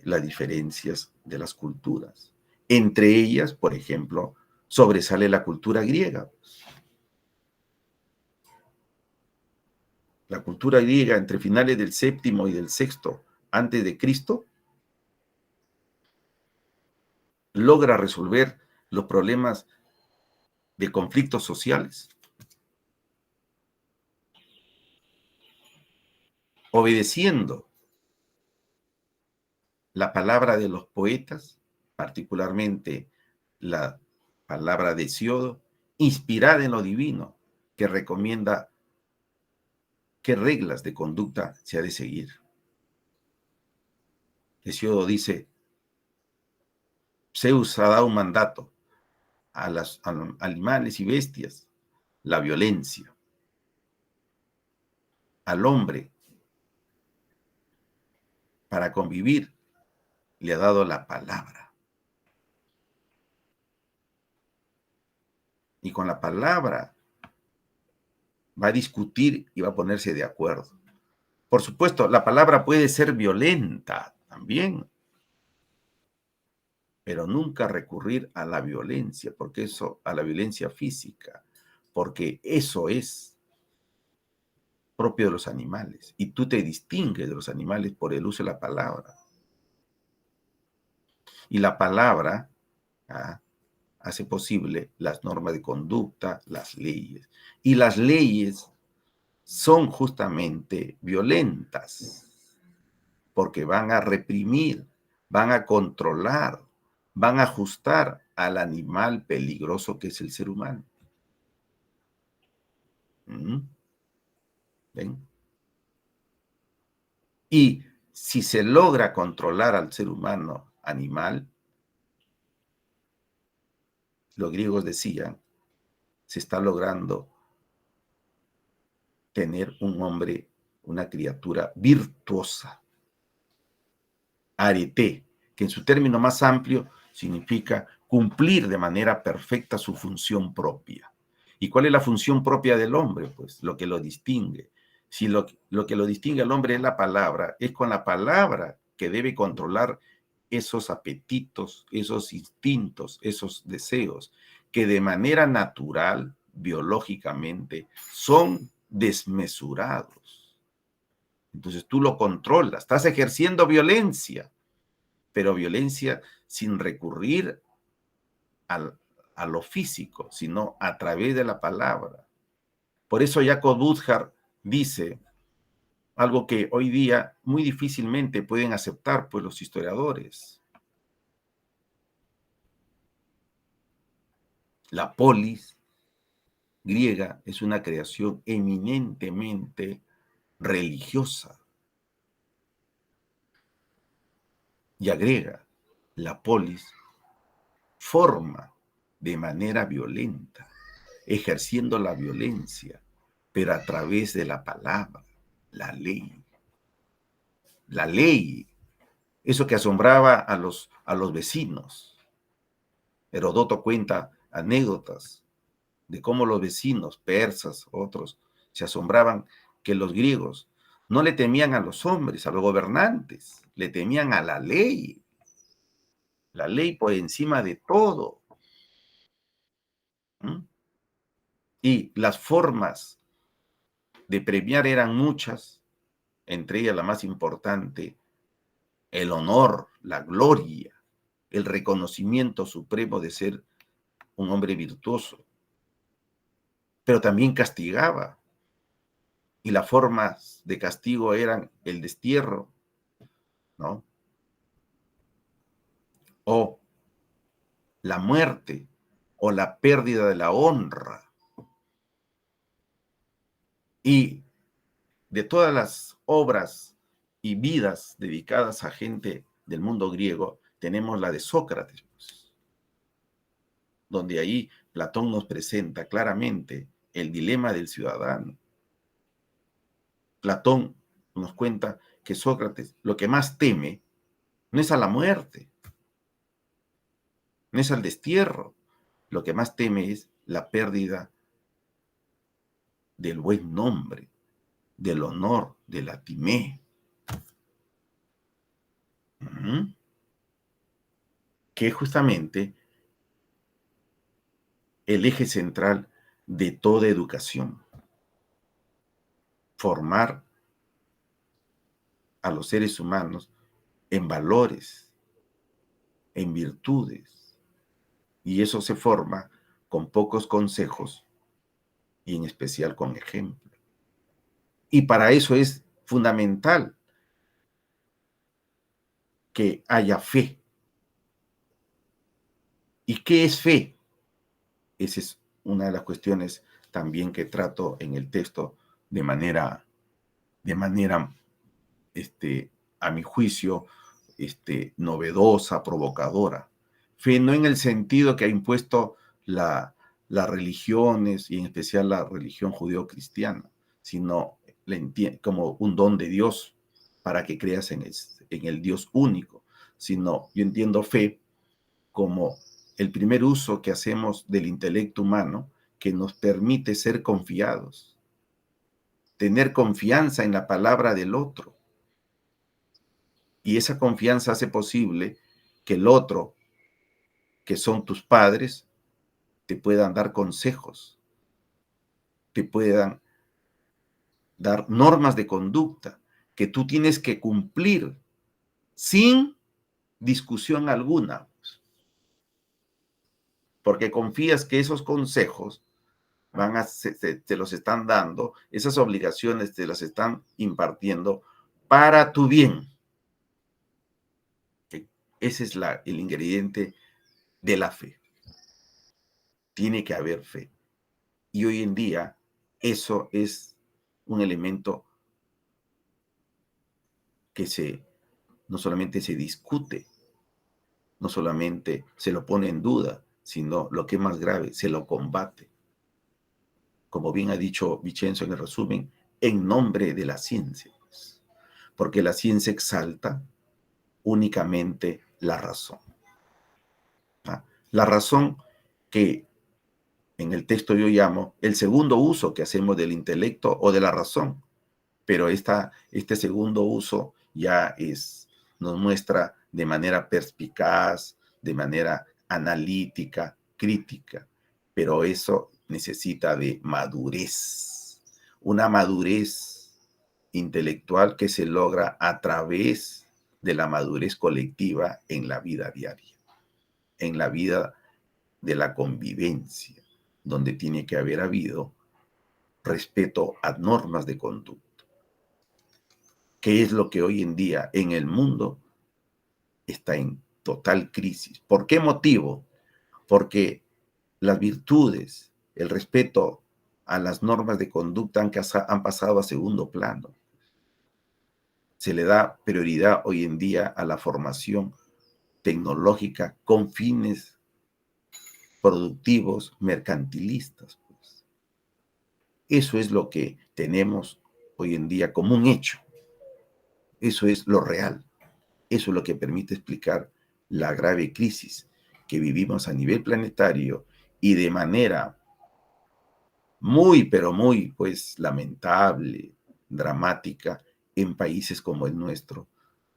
las diferencias de las culturas. Entre ellas, por ejemplo, sobresale la cultura griega. La cultura griega entre finales del séptimo y del sexto antes de Cristo logra resolver los problemas de conflictos sociales, obedeciendo la palabra de los poetas, particularmente la palabra de Hesiodo, inspirada en lo divino, que recomienda qué reglas de conducta se ha de seguir. Hesiodo dice, Zeus ha dado un mandato a los animales y bestias, la violencia. Al hombre, para convivir, le ha dado la palabra. Y con la palabra va a discutir y va a ponerse de acuerdo. Por supuesto, la palabra puede ser violenta también, pero nunca recurrir a la violencia, porque eso, a la violencia física, porque eso es propio de los animales y tú te distingues de los animales por el uso de la palabra. Y la palabra hace posible las normas de conducta, las leyes. Y las leyes son justamente violentas, porque van a reprimir, van a controlar, van a ajustar al animal peligroso que es el ser humano. ¿Ven? Y si se logra controlar al ser humano animal, los griegos decían, se está logrando tener un hombre, una criatura virtuosa. Arete, que en su término más amplio significa cumplir de manera perfecta su función propia. ¿Y cuál es la función propia del hombre? Pues lo que lo distingue. Si lo que lo distingue al hombre es la palabra, es con la palabra que debe controlar esos apetitos, esos instintos, esos deseos, que de manera natural, biológicamente, son desmesurados. Entonces tú lo controlas, estás ejerciendo violencia, pero violencia sin recurrir a lo físico, sino a través de la palabra. Por eso Jacob Burckhardt dice algo que hoy día muy difícilmente pueden aceptar pues los historiadores. La polis griega es una creación eminentemente religiosa. Y agrega, la polis forma de manera violenta, ejerciendo la violencia, pero a través de la palabra, la ley. La ley, eso que asombraba a los vecinos. Herodoto cuenta anécdotas de cómo los vecinos persas, otros, se asombraban que los griegos no le temían a los hombres, a los gobernantes, le temían a la ley por encima de todo. Y las formas de premiar eran muchas, entre ellas la más importante, el honor, la gloria, el reconocimiento supremo de ser un hombre virtuoso. Pero también castigaba. Y las formas de castigo eran el destierro, ¿no? O la muerte, o la pérdida de la honra. Y de todas las obras y vidas dedicadas a gente del mundo griego, tenemos la de Sócrates, pues, donde ahí Platón nos presenta claramente el dilema del ciudadano. Platón nos cuenta que Sócrates lo que más teme no es a la muerte, no es al destierro, lo que más teme es la pérdida del buen nombre, del honor, de la timé. Que es justamente el eje central de toda educación. Formar a los seres humanos en valores, en virtudes. Y eso se forma con pocos consejos y en especial con ejemplo. Y para eso es fundamental que haya fe. ¿Y qué es fe? Esa es una de las cuestiones también que trato en el texto de manera a mi juicio, novedosa, provocadora. Fe no en el sentido que ha impuesto las religiones, y en especial la religión judeo-cristiana, sino como un don de Dios para que creas en el Dios único, sino yo entiendo fe como el primer uso que hacemos del intelecto humano que nos permite ser confiados, tener confianza en la palabra del otro. Y esa confianza hace posible que el otro, que son tus padres, te puedan dar consejos, te puedan dar normas de conducta que tú tienes que cumplir sin discusión alguna. Porque confías que esos consejos te los están dando, esas obligaciones te las están impartiendo para tu bien. Ese es el ingrediente de la fe. Tiene que haber fe. Y hoy en día eso es un elemento que no solamente se discute, no solamente se lo pone en duda, sino lo que es más grave, se lo combate. Como bien ha dicho Vicenzo en el resumen, en nombre de la ciencia. Porque la ciencia exalta únicamente la razón. La razón que en el texto yo llamo el segundo uso que hacemos del intelecto o de la razón. Pero este segundo uso ya nos muestra de manera perspicaz, de manera analítica, crítica, pero eso necesita de madurez, una madurez intelectual que se logra a través de la madurez colectiva en la vida diaria, en la vida de la convivencia, donde tiene que haber habido respeto a normas de conducta. ¿Qué es lo que hoy en día en el mundo está en total crisis? ¿Por qué motivo? Porque las virtudes, el respeto a las normas de conducta han pasado a segundo plano. Se le da prioridad hoy en día a la formación tecnológica con fines productivos, mercantilistas. Pues. Eso es lo que tenemos hoy en día como un hecho. Eso es lo real. Eso es lo que permite explicar la grave crisis que vivimos a nivel planetario y de manera muy, pero muy, pues, lamentable, dramática, en países como el nuestro,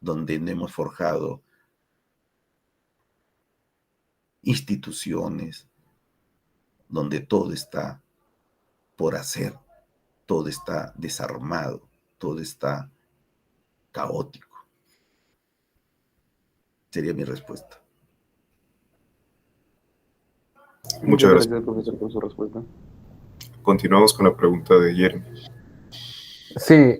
donde no hemos forjado instituciones, donde todo está por hacer, todo está desarmado, todo está caótico. Sería mi respuesta. Muchas gracias, profesor, por su respuesta. Continuamos con la pregunta de Jeremy. Sí,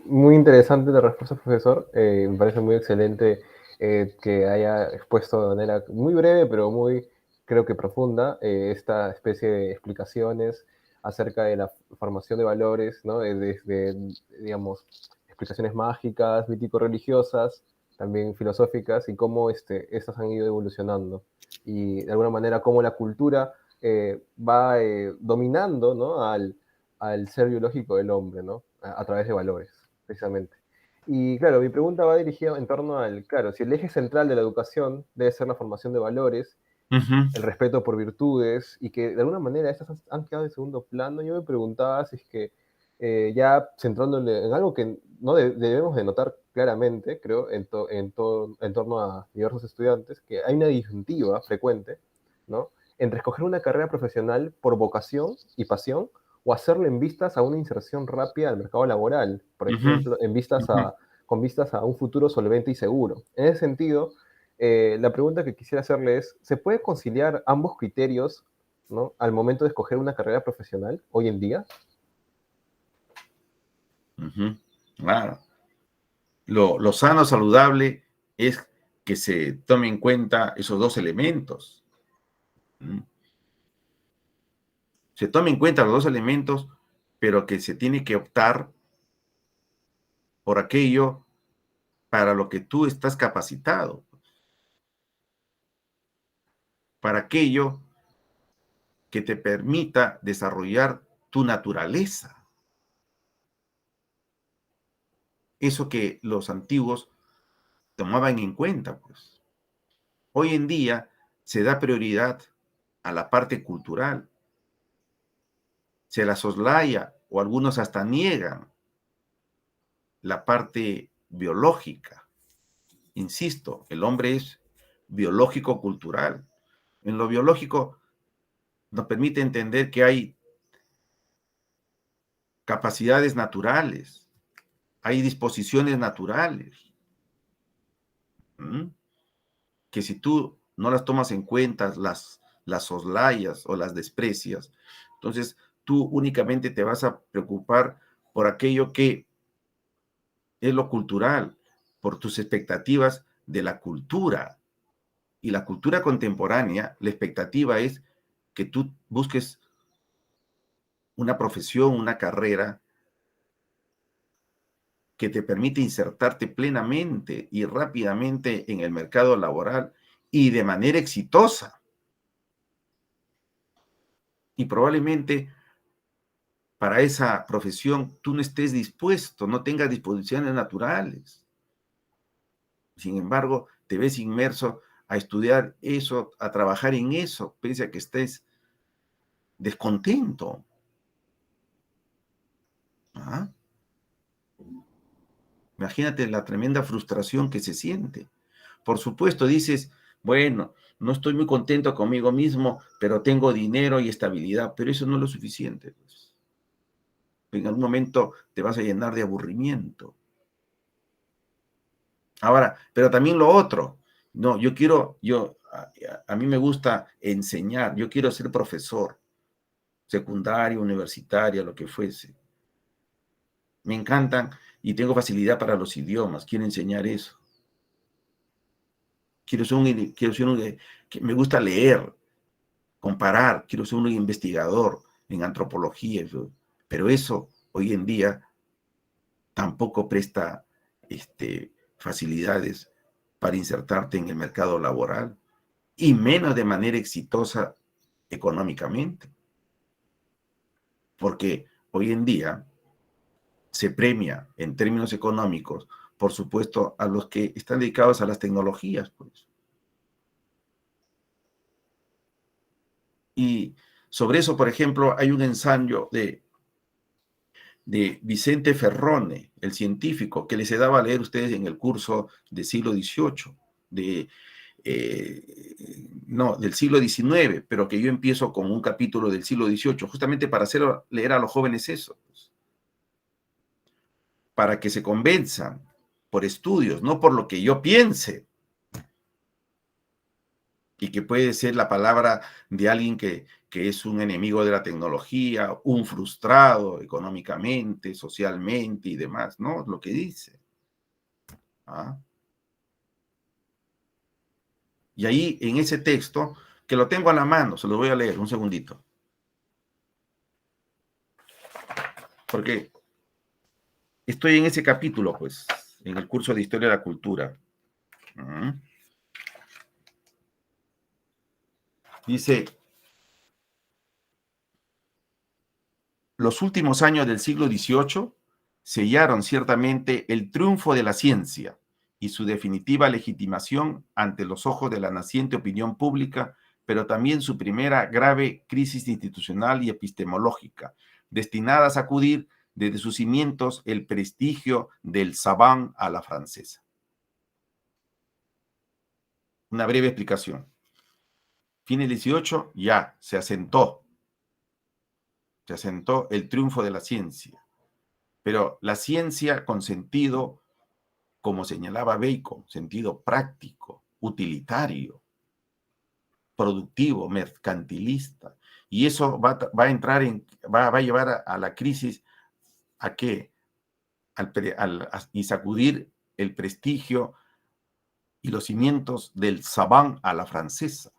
muy interesante la respuesta, profesor. Me parece muy excelente que haya expuesto de manera muy breve, pero muy, creo que profunda, esta especie de explicaciones acerca de la formación de valores, ¿no? Desde, digamos, explicaciones mágicas, mítico-religiosas, también filosóficas, y cómo estas han ido evolucionando. Y de alguna manera cómo la cultura va dominando, ¿no? al ser biológico del hombre, ¿no? A través de valores, precisamente. Y claro, mi pregunta va dirigida en torno al, claro, si el eje central de la educación debe ser la formación de valores, el respeto por virtudes, y que de alguna manera estas han quedado en segundo plano. Yo me preguntaba si es que ya centrándole en algo que no debemos de notar claramente, creo, en torno a diversos estudiantes, que hay una disyuntiva frecuente, ¿no?, entre escoger una carrera profesional por vocación y pasión, o hacerlo en vistas a una inserción rápida al mercado laboral, por ejemplo, con vistas a un futuro solvente y seguro. En ese sentido, la pregunta que quisiera hacerle es, ¿se puede conciliar ambos criterios, ¿no?, al momento de escoger una carrera profesional hoy en día? Claro. Lo sano, saludable es que se tome en cuenta esos dos elementos. Se tome en cuenta los dos elementos, pero que se tiene que optar por aquello para lo que tú estás capacitado, para aquello que te permita desarrollar tu naturaleza. Eso que los antiguos tomaban en cuenta, pues. Hoy en día se da prioridad a la parte cultural, se la soslaya o algunos hasta niegan la parte biológica. Insisto, el hombre es biológico-cultural. En lo biológico nos permite entender que hay capacidades naturales, hay disposiciones naturales, que si tú no las tomas en cuenta, las soslayas o las desprecias, entonces tú únicamente te vas a preocupar por aquello que es lo cultural, por tus expectativas de la cultura. Y la cultura contemporánea, la expectativa es que tú busques una profesión, una carrera que te permite insertarte plenamente y rápidamente en el mercado laboral y de manera exitosa. Y probablemente para esa profesión tú no estés dispuesto, no tengas disposiciones naturales. Sin embargo, te ves inmerso a estudiar eso, a trabajar en eso, pese a que estés descontento. ¿Ah? Imagínate la tremenda frustración que se siente. Por supuesto, dices, bueno, no estoy muy contento conmigo mismo, pero tengo dinero y estabilidad, pero eso no es lo suficiente, pues. En algún momento te vas a llenar de aburrimiento. Ahora, pero también lo otro, no, a mí me gusta enseñar, yo quiero ser profesor, secundario, universitaria, lo que fuese. Me encantan y tengo facilidad para los idiomas, quiero enseñar eso. Me gusta leer, comparar, quiero ser un investigador en antropología, pero eso hoy en día tampoco presta facilidades para insertarte en el mercado laboral y menos de manera exitosa económicamente. Porque hoy en día se premia en términos económicos, por supuesto, a los que están dedicados a las tecnologías, pues. Y sobre eso, por ejemplo, hay un ensayo de Vicente Ferrone, el científico, que les he dado a leer ustedes en el curso del siglo XVIII, del siglo XIX, pero que yo empiezo con un capítulo del siglo XVIII, justamente para hacer leer a los jóvenes eso, pues, para que se convenzan por estudios, no por lo que yo piense, y que puede ser la palabra de alguien que es un enemigo de la tecnología, un frustrado económicamente, socialmente y demás, ¿no? Lo que dice. ¿Ah? Y ahí, en ese texto, que lo tengo a la mano, se lo voy a leer, un segundito. Porque estoy en ese capítulo, pues, en el curso de Historia de la Cultura. Dice, los últimos años del siglo XVIII sellaron ciertamente el triunfo de la ciencia y su definitiva legitimación ante los ojos de la naciente opinión pública pero también su primera grave crisis institucional y epistemológica, destinada a sacudir desde sus cimientos el prestigio del savant a la francesa. Una breve explicación. Fin del 18 ya se asentó el triunfo de la ciencia, pero la ciencia con sentido, como señalaba Bacon, sentido práctico, utilitario, productivo, mercantilista, y eso va a llevar a la crisis ¿a qué? Y sacudir el prestigio y los cimientos del savant a la francesa,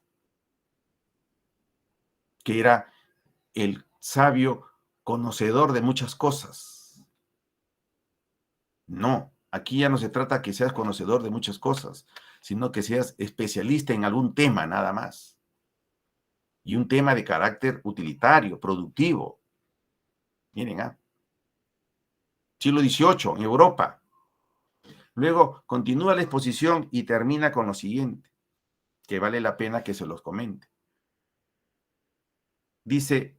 que era el sabio conocedor de muchas cosas. No, aquí ya no se trata que seas conocedor de muchas cosas, sino que seas especialista en algún tema nada más. Y un tema de carácter utilitario, productivo. Miren, siglo XVIII, en Europa. Luego continúa la exposición y termina con lo siguiente, que vale la pena que se los comente. Dice,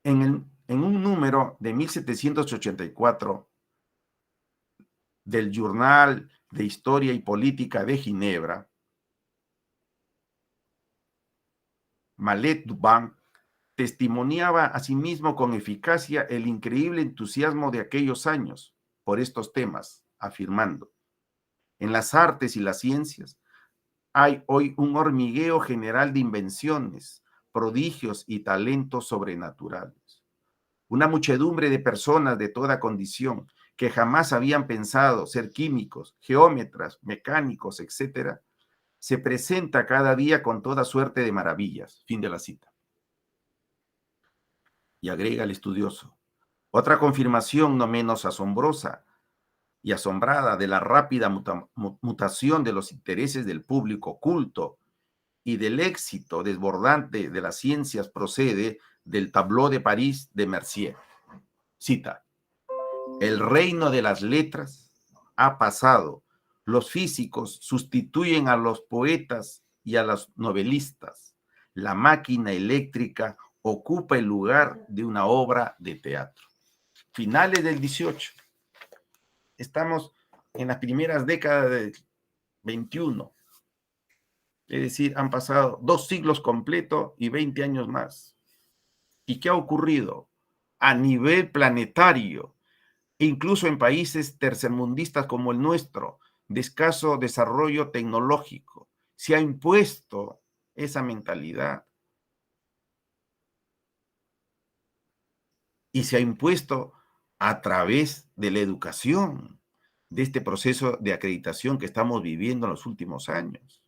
en un número de 1784 del Journal de Historia y Política de Ginebra, Mallet Dubin testimoniaba a sí mismo con eficacia el increíble entusiasmo de aquellos años por estos temas, afirmando, en las artes y las ciencias hay hoy un hormigueo general de invenciones, prodigios y talentos sobrenaturales. Una muchedumbre de personas de toda condición que jamás habían pensado ser químicos, geómetras, mecánicos, etcétera, se presenta cada día con toda suerte de maravillas. Fin de la cita. Y agrega el estudioso, otra confirmación no menos asombrosa y asombrada de la rápida mutación de los intereses del público culto y del éxito desbordante de las ciencias procede del Tableau de París de Mercier. Cita, el reino de las letras ha pasado, los físicos sustituyen a los poetas y a los novelistas, la máquina eléctrica ocupa el lugar de una obra de teatro. Finales del 18. Estamos en las primeras décadas del 21. Es decir, han pasado 2 siglos completos y 20 años más. ¿Y qué ha ocurrido? A nivel planetario, incluso en países tercermundistas como el nuestro, de escaso desarrollo tecnológico, se ha impuesto esa mentalidad. Y se ha impuesto a través de la educación, de este proceso de acreditación que estamos viviendo en los últimos años,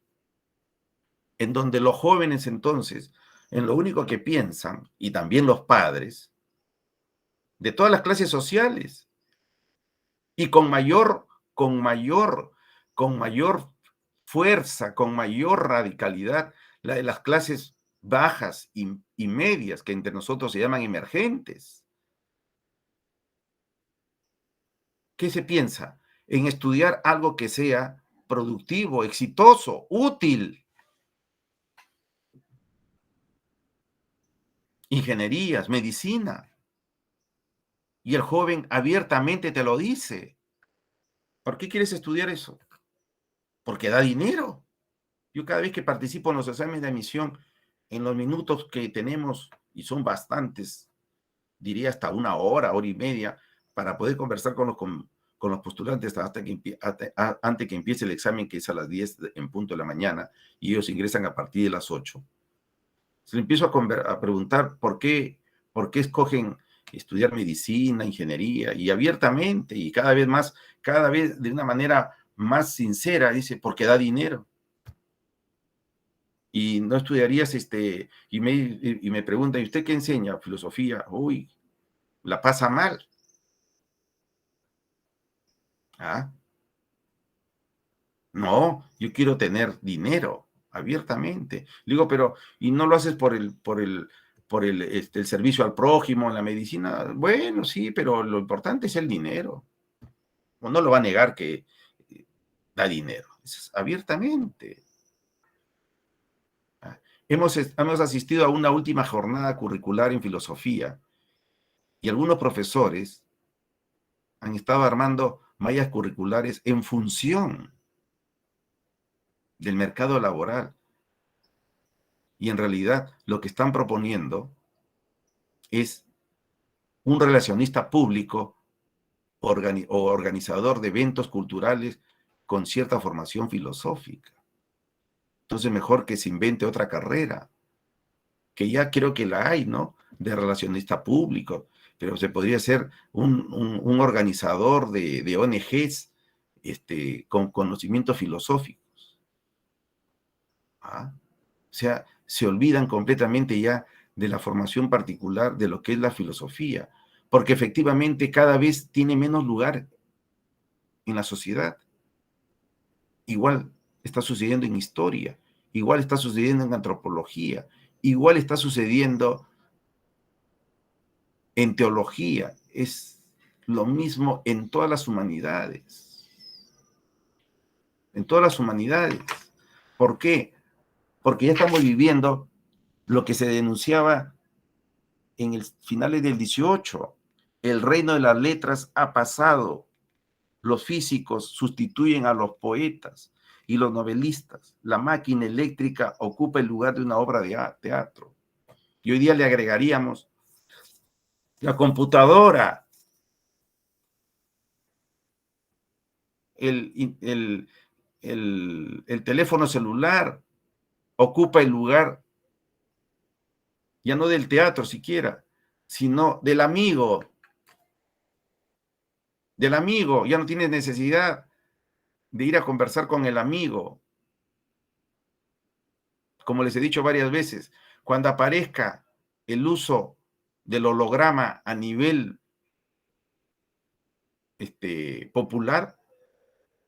en donde los jóvenes entonces, en lo único que piensan, y también los padres, de todas las clases sociales, y con mayor fuerza, con mayor radicalidad, la de las clases bajas y medias, que entre nosotros se llaman emergentes. ¿Qué se piensa? En estudiar algo que sea productivo, exitoso, útil. Ingenierías, medicina. Y el joven abiertamente te lo dice. ¿Por qué quieres estudiar eso? Porque da dinero. Yo cada vez que participo en los exámenes de admisión, en los minutos que tenemos, y son bastantes, diría hasta 1 hora, hora y media, para poder conversar con los postulantes antes que empiece el examen, que es a las 10 en punto de la mañana, y ellos ingresan a partir de las 8. Se le empiezo a preguntar por qué escogen estudiar medicina, ingeniería, y abiertamente, y cada vez de una manera más sincera, dice, porque da dinero. Y no estudiarías, y me pregunta, ¿y usted qué enseña? Filosofía. Uy, la pasa mal. No, yo quiero tener dinero, abiertamente. Le digo, pero, ¿y no lo haces por el servicio al prójimo en la medicina? Bueno, sí, pero lo importante es el dinero. No lo va a negar que da dinero. Es abiertamente. hemos asistido a una última jornada curricular en filosofía y algunos profesores han estado armando mallas curriculares en función del mercado laboral. Y en realidad lo que están proponiendo es un relacionista público o organizador de eventos culturales con cierta formación filosófica. Entonces mejor que se invente otra carrera, que ya creo que la hay, ¿no? De relacionista público, pero se podría ser un organizador de ONGs con conocimientos filosóficos. ¿Ah? O sea, se olvidan completamente ya de la formación particular de lo que es la filosofía, porque efectivamente cada vez tiene menos lugar en la sociedad. Igual está sucediendo en historia, igual está sucediendo en antropología, igual está sucediendo en teología. Es lo mismo en todas las humanidades. En todas las humanidades. ¿Por qué? Porque ya estamos viviendo lo que se denunciaba en el finales del 18. El reino de las letras ha pasado. Los físicos sustituyen a los poetas y los novelistas. La máquina eléctrica ocupa el lugar de una obra de teatro. Y hoy día le agregaríamos la computadora, el teléfono celular ocupa el lugar ya no del teatro siquiera, sino del amigo. Del amigo, ya no tienes necesidad de ir a conversar con el amigo. Como les he dicho varias veces, cuando aparezca el uso del holograma a nivel popular,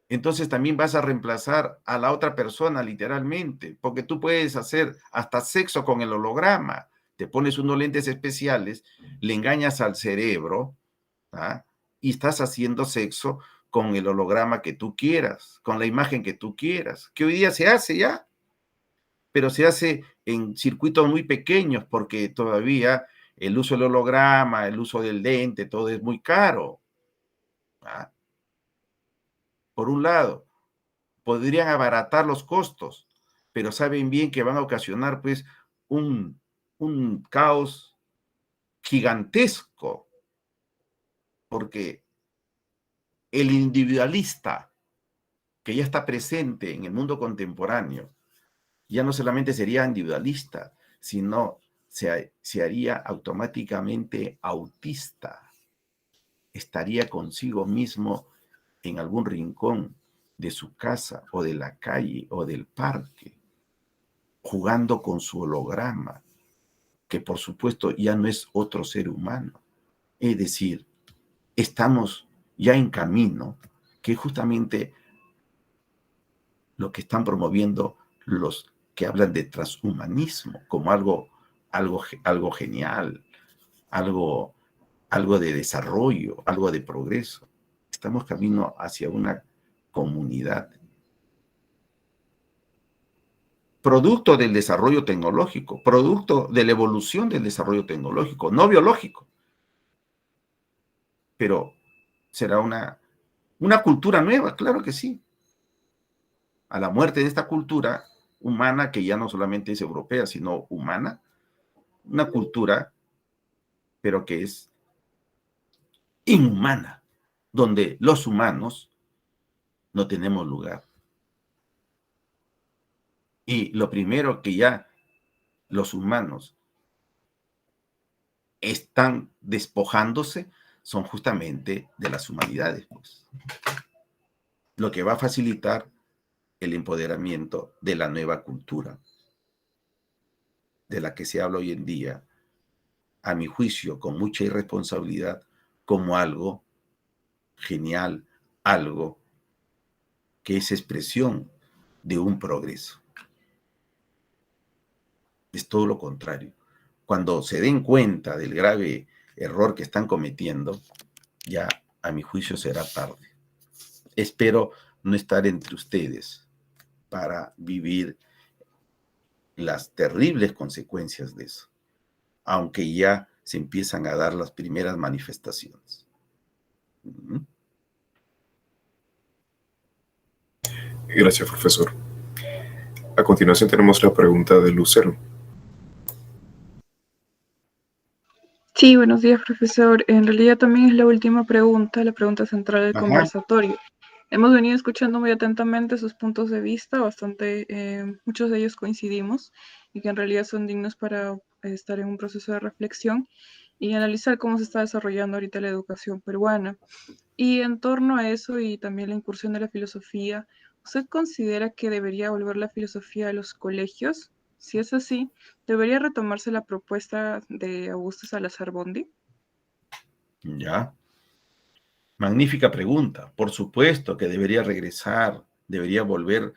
entonces también vas a reemplazar a la otra persona literalmente, porque tú puedes hacer hasta sexo con el holograma. Te pones unos lentes especiales, le engañas al cerebro, ¿ah? Y estás haciendo sexo con el holograma que tú quieras, con la imagen que tú quieras, que hoy día se hace ya, pero se hace en circuitos muy pequeños porque todavía el uso del holograma, el uso del lente, todo es muy caro. ¿Ah? Por un lado, podrían abaratar los costos, pero saben bien que van a ocasionar pues un caos gigantesco, porque el individualista que ya está presente en el mundo contemporáneo, ya no solamente sería individualista, sino se haría automáticamente autista. Estaría consigo mismo en algún rincón de su casa o de la calle o del parque, jugando con su holograma, que por supuesto ya no es otro ser humano. Es decir, estamos ya en camino, que justamente lo que están promoviendo los que hablan de transhumanismo como algo genial, algo de desarrollo, algo de progreso. Estamos camino hacia una comunidad producto del desarrollo tecnológico, producto de la evolución del desarrollo tecnológico, no biológico. Pero será una cultura nueva, claro que sí. A la muerte de esta cultura humana, que ya no solamente es europea, sino humana, una cultura, pero que es inhumana, donde los humanos no tenemos lugar. Y lo primero que ya los humanos están despojándose son justamente de las humanidades, pues. Lo que va a facilitar el empoderamiento de la nueva cultura, de la que se habla hoy en día, a mi juicio, con mucha irresponsabilidad, como algo genial, algo que es expresión de un progreso. Es todo lo contrario. Cuando se den cuenta del grave error que están cometiendo, ya a mi juicio será tarde. Espero no estar entre ustedes para vivir las terribles consecuencias de eso, aunque ya se empiezan a dar las primeras manifestaciones. Gracias, profesor. A continuación tenemos la pregunta de Lucero. Sí, buenos días, profesor. En realidad también es la última pregunta, la pregunta central del Ajá. conversatorio. Hemos venido escuchando muy atentamente sus puntos de vista, muchos de ellos coincidimos y que en realidad son dignos para estar en un proceso de reflexión y analizar cómo se está desarrollando ahorita la educación peruana. Y en torno a eso y también la incursión de la filosofía, ¿usted considera que debería volver la filosofía a los colegios? Si es así, ¿debería retomarse la propuesta de Augusto Salazar Bondy? Ya. Magnífica pregunta. Por supuesto que debería regresar, debería volver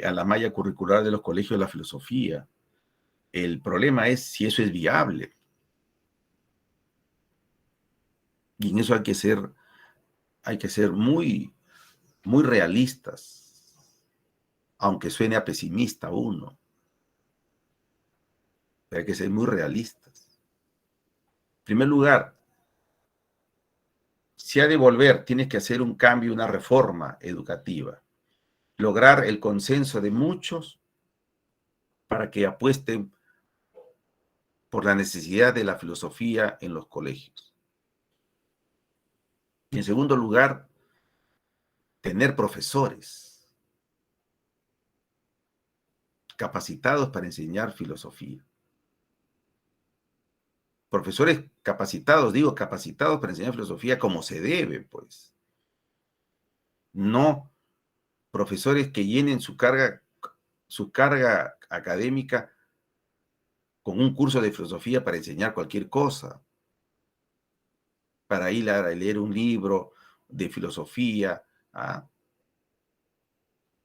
a la malla curricular de los colegios de la filosofía. El problema es si eso es viable. Y en eso hay que ser muy, muy realistas, aunque suene a pesimista uno. Hay que ser muy realistas. En primer lugar, si ha de volver, tienes que hacer un cambio, una reforma educativa. Lograr el consenso de muchos para que apuesten por la necesidad de la filosofía en los colegios. Y en segundo lugar, tener profesores capacitados para enseñar filosofía. Profesores capacitados, digo capacitados para enseñar filosofía como se debe, pues. No profesores que llenen su carga académica con un curso de filosofía para enseñar cualquier cosa, para ir a leer un libro de filosofía,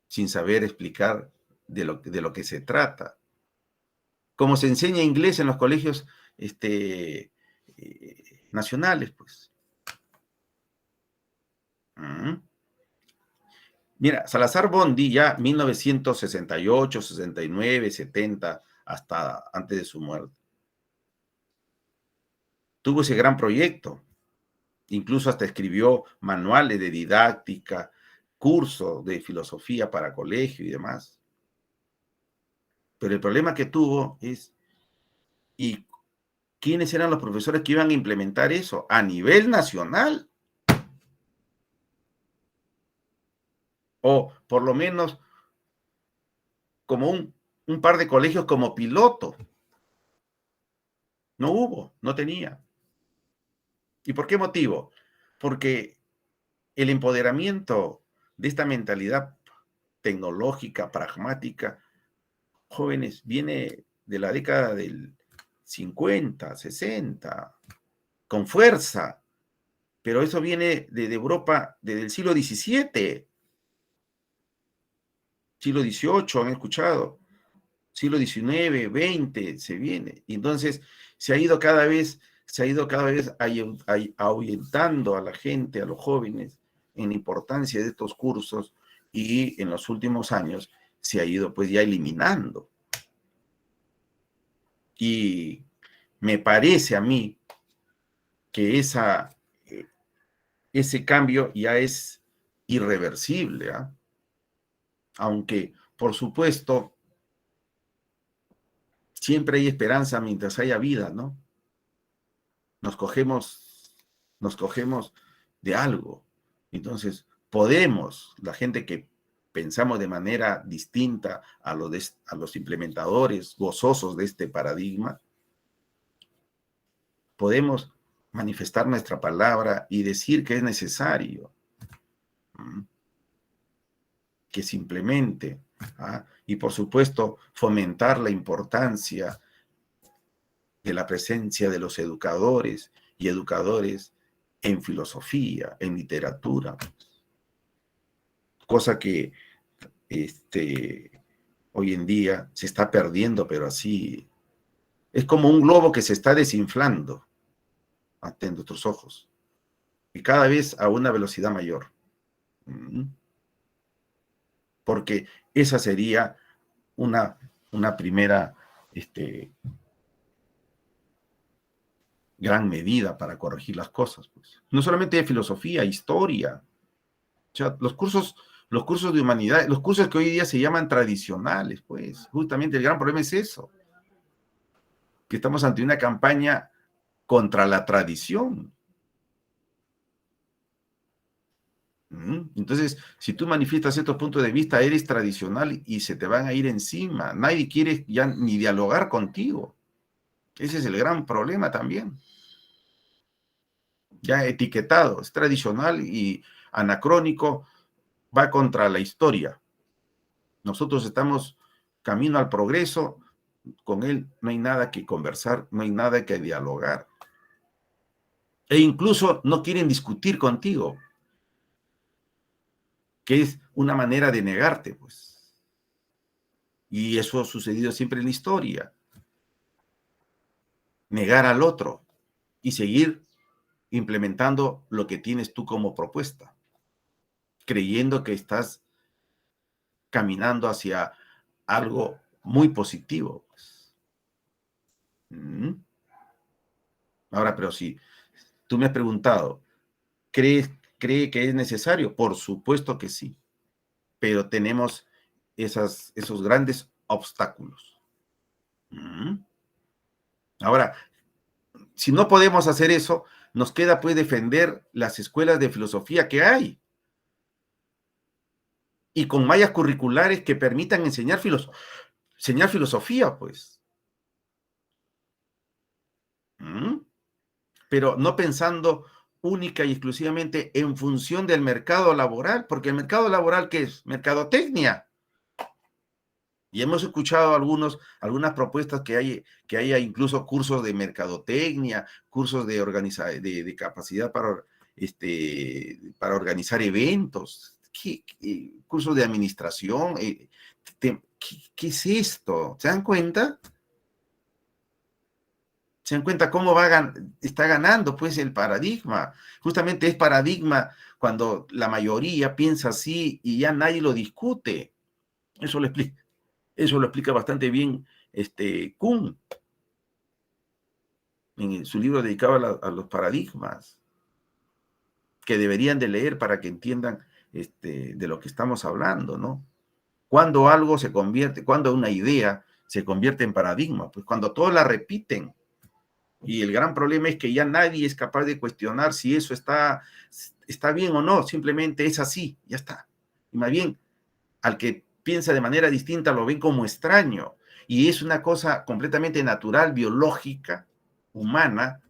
sin saber explicar de lo que se trata. Como se enseña inglés en los colegios nacionales, pues. Mira, Salazar Bondy ya 1968, 69, 70, hasta antes de su muerte, tuvo ese gran proyecto. Incluso hasta escribió manuales de didáctica, cursos de filosofía para colegio y demás. Pero el problema que tuvo es, ¿y quiénes eran los profesores que iban a implementar eso a nivel nacional? O por lo menos como un par de colegios como piloto. No hubo, no tenía. ¿Y por qué motivo? Porque el empoderamiento de esta mentalidad tecnológica, pragmática, jóvenes, viene de la década del 50, 60, con fuerza, pero eso viene de Europa desde el siglo XVII, siglo XVIII, han escuchado, siglo XIX, XX, se viene. Y entonces se ha ido cada vez ahuyentando a la gente, a los jóvenes, en la importancia de estos cursos, y en los últimos años se ha ido pues ya eliminando. Y me parece a mí que ese cambio ya es irreversible, ¿eh? Aunque, por supuesto, siempre hay esperanza mientras haya vida, ¿no? Nos cogemos de algo. Entonces, podemos, la gente que pensamos de manera distinta a los implementadores gozosos de este paradigma, podemos manifestar nuestra palabra y decir que es necesario que se implemente, y por supuesto fomentar la importancia de la presencia de los educadores y educadores en filosofía, en literatura, cosa que hoy en día se está perdiendo, pero así es como un globo que se está desinflando ante nuestros ojos, y cada vez a una velocidad mayor. Porque esa sería una una primera gran medida para corregir las cosas, pues. No solamente de filosofía, historia. O sea, los cursos de humanidad, los cursos que hoy día se llaman tradicionales, pues, justamente el gran problema es eso, que estamos ante una campaña contra la tradición. Entonces, si tú manifiestas ciertos puntos de vista, eres tradicional y se te van a ir encima. Nadie quiere ya ni dialogar contigo. Ese es el gran problema también. Ya etiquetado, es tradicional y anacrónico, va contra la historia. Nosotros estamos camino al progreso, con él no hay nada que conversar, no hay nada que dialogar. E incluso no quieren discutir contigo, que es una manera de negarte, pues. Y eso ha sucedido siempre en la historia. Negar al otro y seguir implementando lo que tienes tú como propuesta, creyendo que estás caminando hacia algo muy positivo, pues. Ahora, pero si tú me has preguntado, ¿cree que es necesario? Por supuesto que sí, pero tenemos esos grandes obstáculos. Ahora, si no podemos hacer eso, nos queda pues defender las escuelas de filosofía que hay y con mallas curriculares que permitan enseñar filosofía, pues. Pero no pensando única y exclusivamente en función del mercado laboral, porque el mercado laboral, ¿qué es? Mercadotecnia. Y hemos escuchado algunas propuestas que haya incluso cursos de mercadotecnia, cursos de capacidad para organizar eventos, cursos de administración. ¿Qué es esto? ¿Se dan cuenta? ¿Se dan cuenta cómo está ganando pues el paradigma? Justamente es paradigma cuando la mayoría piensa así y ya nadie lo discute. Eso lo explica bastante bien Kuhn en su libro dedicado a los paradigmas, que deberían de leer para que entiendan de lo que estamos hablando, ¿no? Cuando cuando una idea se convierte en paradigma, pues cuando todos la repiten. Y el gran problema es que ya nadie es capaz de cuestionar si eso está bien o no, simplemente es así, ya está. Y más bien, al que piensa de manera distinta lo ven como extraño. Y es una cosa completamente natural, biológica, humana,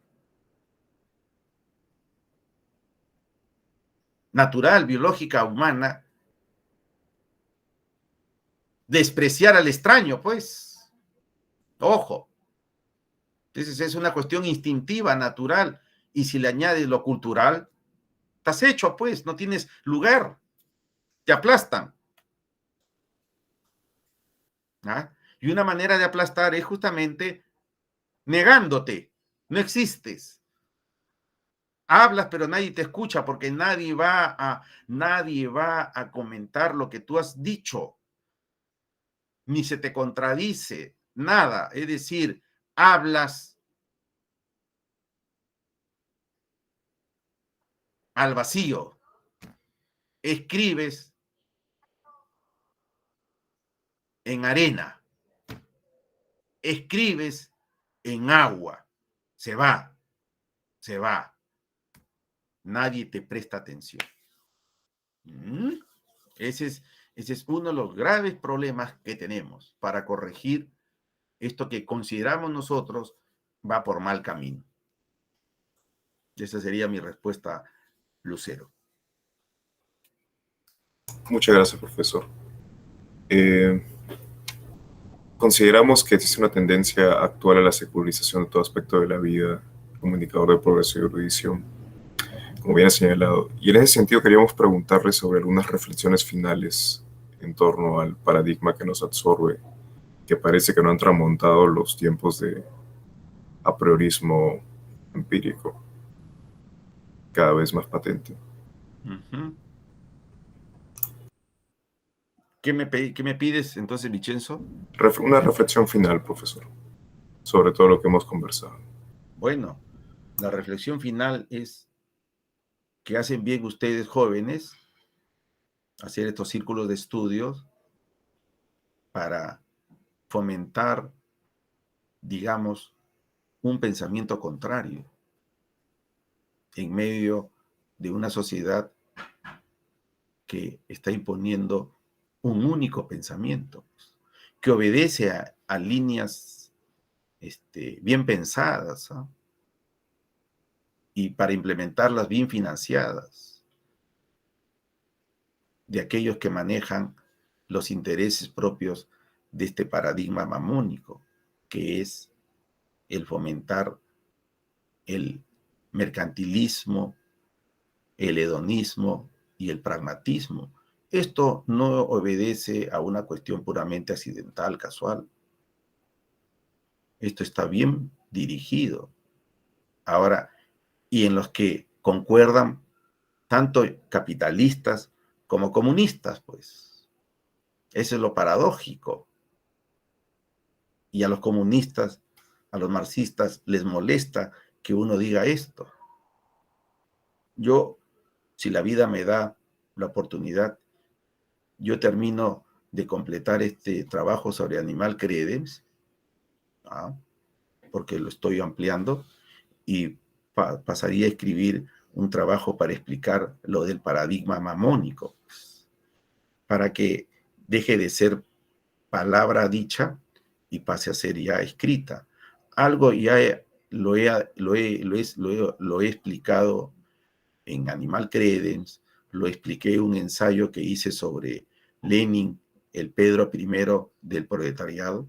despreciar al extraño, pues. Ojo. Entonces es una cuestión instintiva, natural. Y si le añades lo cultural, estás hecho, pues, no tienes lugar. Te aplastan. ¿Ah? Y una manera de aplastar es justamente negándote. No existes. Hablas, pero nadie te escucha porque nadie va a comentar lo que tú has dicho. Ni se te contradice nada. Es decir, hablas al vacío. Escribes en arena. Escribes en agua. Se va. Nadie te presta atención. Ese es uno de los graves problemas que tenemos para corregir esto que consideramos nosotros va por mal camino. Esa sería mi respuesta, Lucero. Muchas gracias, profesor. Consideramos que existe una tendencia actual a la secularización de todo aspecto de la vida como indicador de progreso y erudición, como bien ha señalado. Y en ese sentido queríamos preguntarle sobre algunas reflexiones finales en torno al paradigma que nos absorbe, que parece que no han tramontado los tiempos de a priorismo empírico, cada vez más patente. ¿Qué me pides entonces, Vincenzo? Una reflexión final, profesor, sobre todo lo que hemos conversado. Bueno, la reflexión final es que hacen bien ustedes jóvenes hacer estos círculos de estudios para fomentar, digamos, un pensamiento contrario en medio de una sociedad que está imponiendo un único pensamiento, que obedece a líneas bien pensadas, ¿no? Y para implementarlas bien financiadas, de aquellos que manejan los intereses propios de este paradigma mamónico, que es el fomentar el mercantilismo, el hedonismo y el pragmatismo. Esto no obedece a una cuestión puramente accidental, casual. Esto está bien dirigido. Ahora, y en los que concuerdan tanto capitalistas como comunistas, pues. Eso es lo paradójico. Y a los comunistas, a los marxistas, les molesta que uno diga esto. Yo, si la vida me da la oportunidad, yo termino de completar este trabajo sobre Animal Credens, porque lo estoy ampliando, y pasaría a escribir un trabajo para explicar lo del paradigma mamónico, para que deje de ser palabra dicha y pase a ser ya escrita. Algo ya lo he explicado en Animal Credens, lo expliqué en un ensayo que hice sobre Lenin, el Pedro I del proletariado,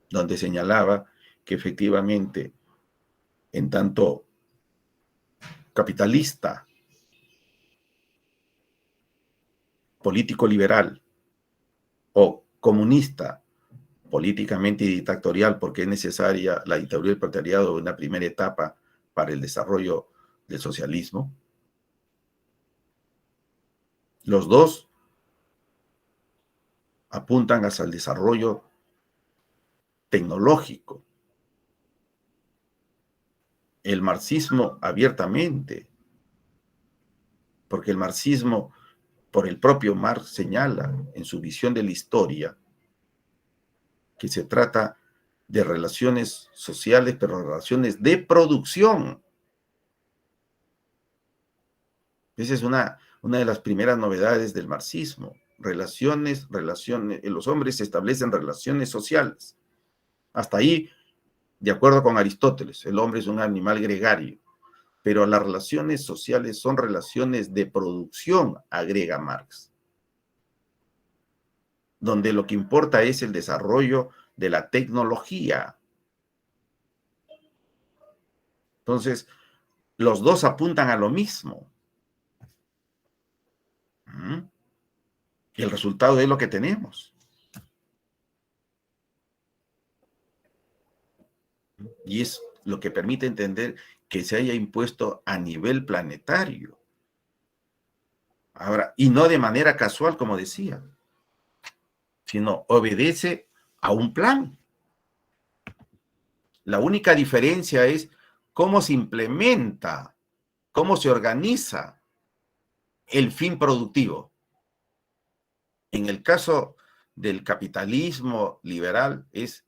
donde señalaba que efectivamente, en tanto capitalista, político liberal o comunista, políticamente dictatorial, porque es necesaria la dictadura del proletariado, una primera etapa para el desarrollo del socialismo, los dos apuntan hacia el desarrollo tecnológico. El marxismo abiertamente, porque el marxismo, por el propio Marx, señala en su visión de la historia que se trata de relaciones sociales, pero relaciones de producción. Esa es una de las primeras novedades del marxismo. Relaciones, los hombres establecen relaciones sociales. Hasta ahí, de acuerdo con Aristóteles, el hombre es un animal gregario, pero las relaciones sociales son relaciones de producción, agrega Marx, donde lo que importa es el desarrollo de la tecnología. Entonces, los dos apuntan a lo mismo. Y el resultado es lo que tenemos. Y es lo que permite entender que se haya impuesto a nivel planetario. Ahora, y no de manera casual, como decía, sino obedece a un plan. La única diferencia es cómo se implementa, cómo se organiza el fin productivo. En el caso del capitalismo liberal es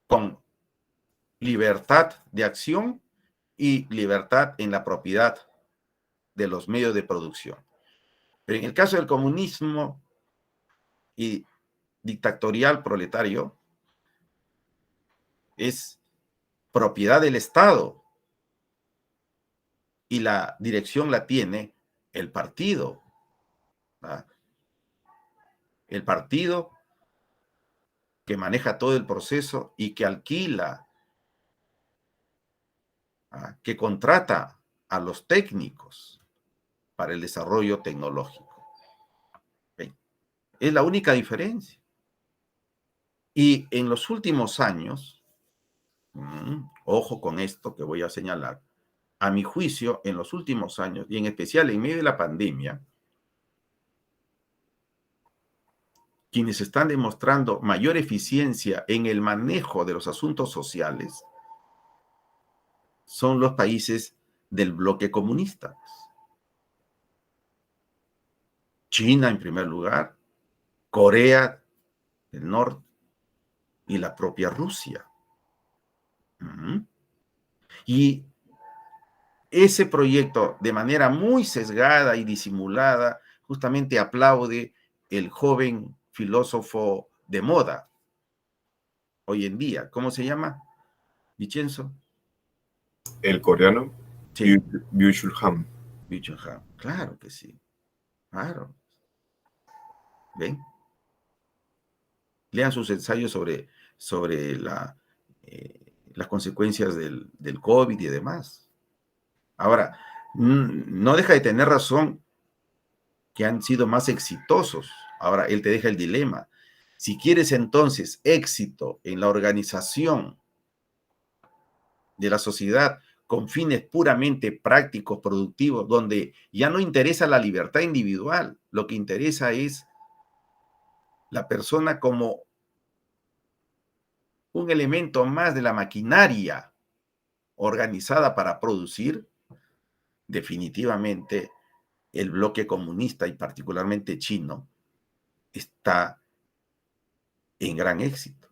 con libertad de acción y libertad en la propiedad de los medios de producción. Pero en el caso del comunismo y dictatorial proletario, es propiedad del Estado y la dirección la tiene el partido. ¿Ah? El partido que maneja todo el proceso y que alquila, que contrata a los técnicos para el desarrollo tecnológico. Es la única diferencia. Y en los últimos años, ojo con esto que voy a señalar, a mi juicio, en los últimos años, y en especial en medio de la pandemia, quienes están demostrando mayor eficiencia en el manejo de los asuntos sociales son los países del bloque comunista. China en primer lugar, Corea del Norte y la propia Rusia. Y ese proyecto, de manera muy sesgada y disimulada, justamente aplaude el joven filósofo de moda hoy en día. ¿Cómo se llama, Vicenzo? El coreano, Sí, Byung-Chul Han. Byung-Chul Han. Claro que sí. Claro. ¿Ven? Lean sus ensayos sobre las consecuencias del COVID y demás. Ahora, no deja de tener razón que han sido más exitosos. Ahora, él te deja el dilema. Si quieres entonces éxito en la organización de la sociedad con fines puramente prácticos, productivos, donde ya no interesa la libertad individual, lo que interesa es la persona como un elemento más de la maquinaria organizada para producir, definitivamente el bloque comunista y particularmente chino está en gran éxito.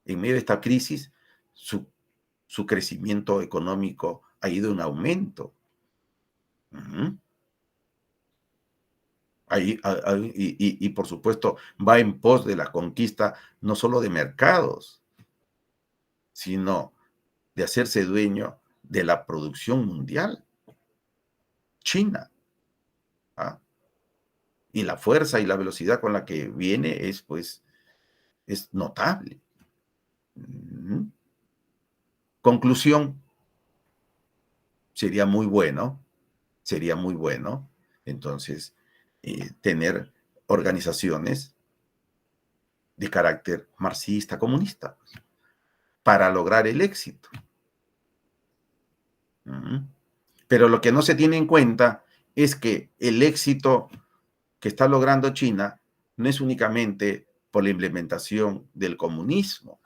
En medio de esta crisis, su crecimiento económico ha ido en aumento. Y por supuesto va en pos de la conquista no solo de mercados, sino de hacerse dueño de la producción mundial. China. Y la fuerza y la velocidad con la que viene es notable. Conclusión, sería muy bueno, entonces, tener organizaciones de carácter marxista, comunista, para lograr el éxito. Pero lo que no se tiene en cuenta es que el éxito que está logrando China no es únicamente por la implementación del comunismo,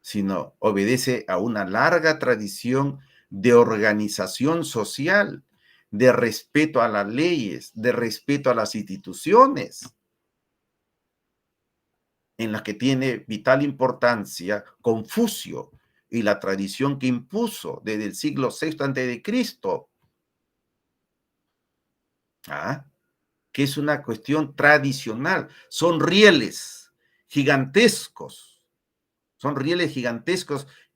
sino obedece a una larga tradición de organización social, de respeto a las leyes, de respeto a las instituciones, en las que tiene vital importancia Confucio y la tradición que impuso desde el siglo VI a.C., que es una cuestión tradicional. Son rieles gigantescos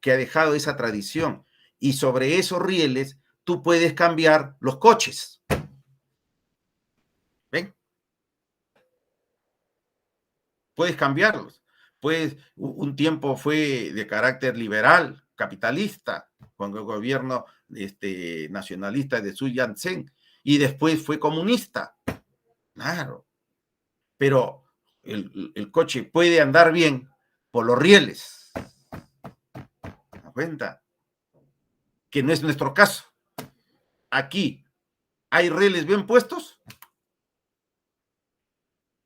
que ha dejado esa tradición. Y sobre esos rieles tú puedes cambiar los coches. ¿Ven? Puedes cambiarlos. Un tiempo fue de carácter liberal, capitalista, con el gobierno nacionalista de Sun Yat-sen, y después fue comunista. Claro. Pero el coche puede andar bien por los rieles. ¿Se da cuenta? Que no es nuestro caso. Aquí, ¿hay rieles bien puestos?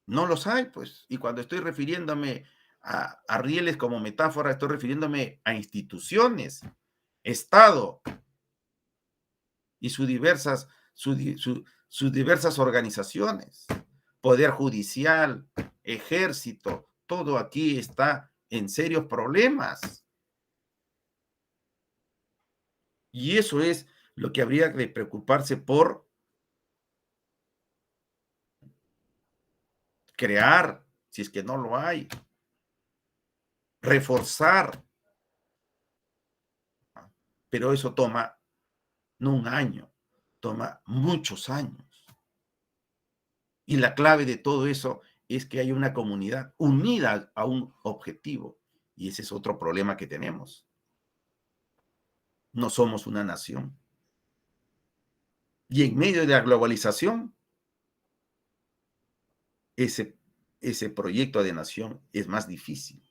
No los hay, pues. Y cuando estoy refiriéndome a rieles como metáfora, estoy refiriéndome a instituciones, Estado y sus diversas organizaciones, Poder Judicial, Ejército, todo aquí está en serios problemas. Y eso es lo que habría de preocuparse por crear, si es que no lo hay, reforzar. Pero eso toma no un año, toma muchos años. Y la clave de todo eso es que hay una comunidad unida a un objetivo. Y ese es otro problema que tenemos. No somos una nación. Y en medio de la globalización, ese proyecto de nación es más difícil,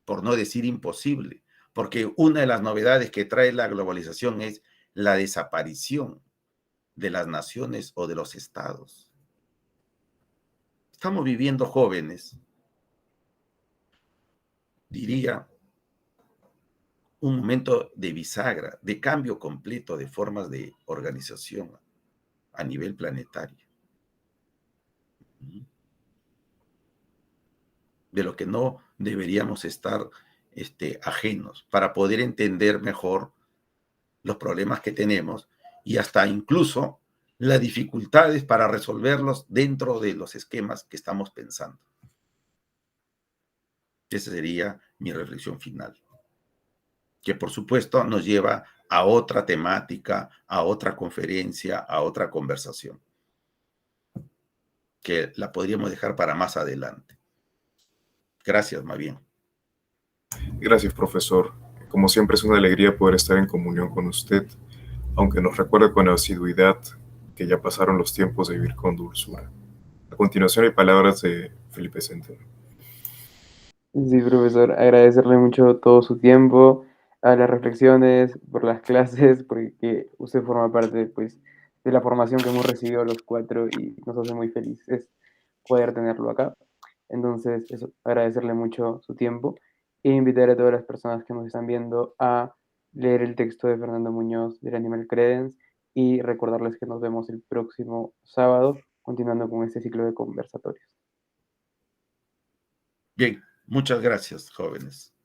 por no decir imposible, porque una de las novedades que trae la globalización es la desaparición de las naciones o de los estados. Estamos viviendo jóvenes, diría, un momento de bisagra, de cambio completo de formas de organización a nivel planetario, de lo que no deberíamos estar ajenos para poder entender mejor los problemas que tenemos y hasta incluso las dificultades para resolverlos dentro de los esquemas que estamos pensando. Esa sería mi reflexión final, que por supuesto nos lleva a otra temática, a otra conferencia, a otra conversación, que la podríamos dejar para más adelante. Gracias, más bien. Gracias, profesor. Como siempre es una alegría poder estar en comunión con usted, aunque nos recuerda con asiduidad que ya pasaron los tiempos de vivir con dulzura. A continuación hay palabras de Felipe Centeno. Sí, profesor, agradecerle mucho todo su tiempo, a las reflexiones, por las clases, porque usted forma parte, pues, de la formación que hemos recibido los cuatro y nos hace muy felices poder tenerlo acá. Entonces, eso, agradecerle mucho su tiempo e invitar a todas las personas que nos están viendo a leer el texto de Fernando Muñoz del Animal Credence y recordarles que nos vemos el próximo sábado, continuando con este ciclo de conversatorios. Bien, muchas gracias, jóvenes.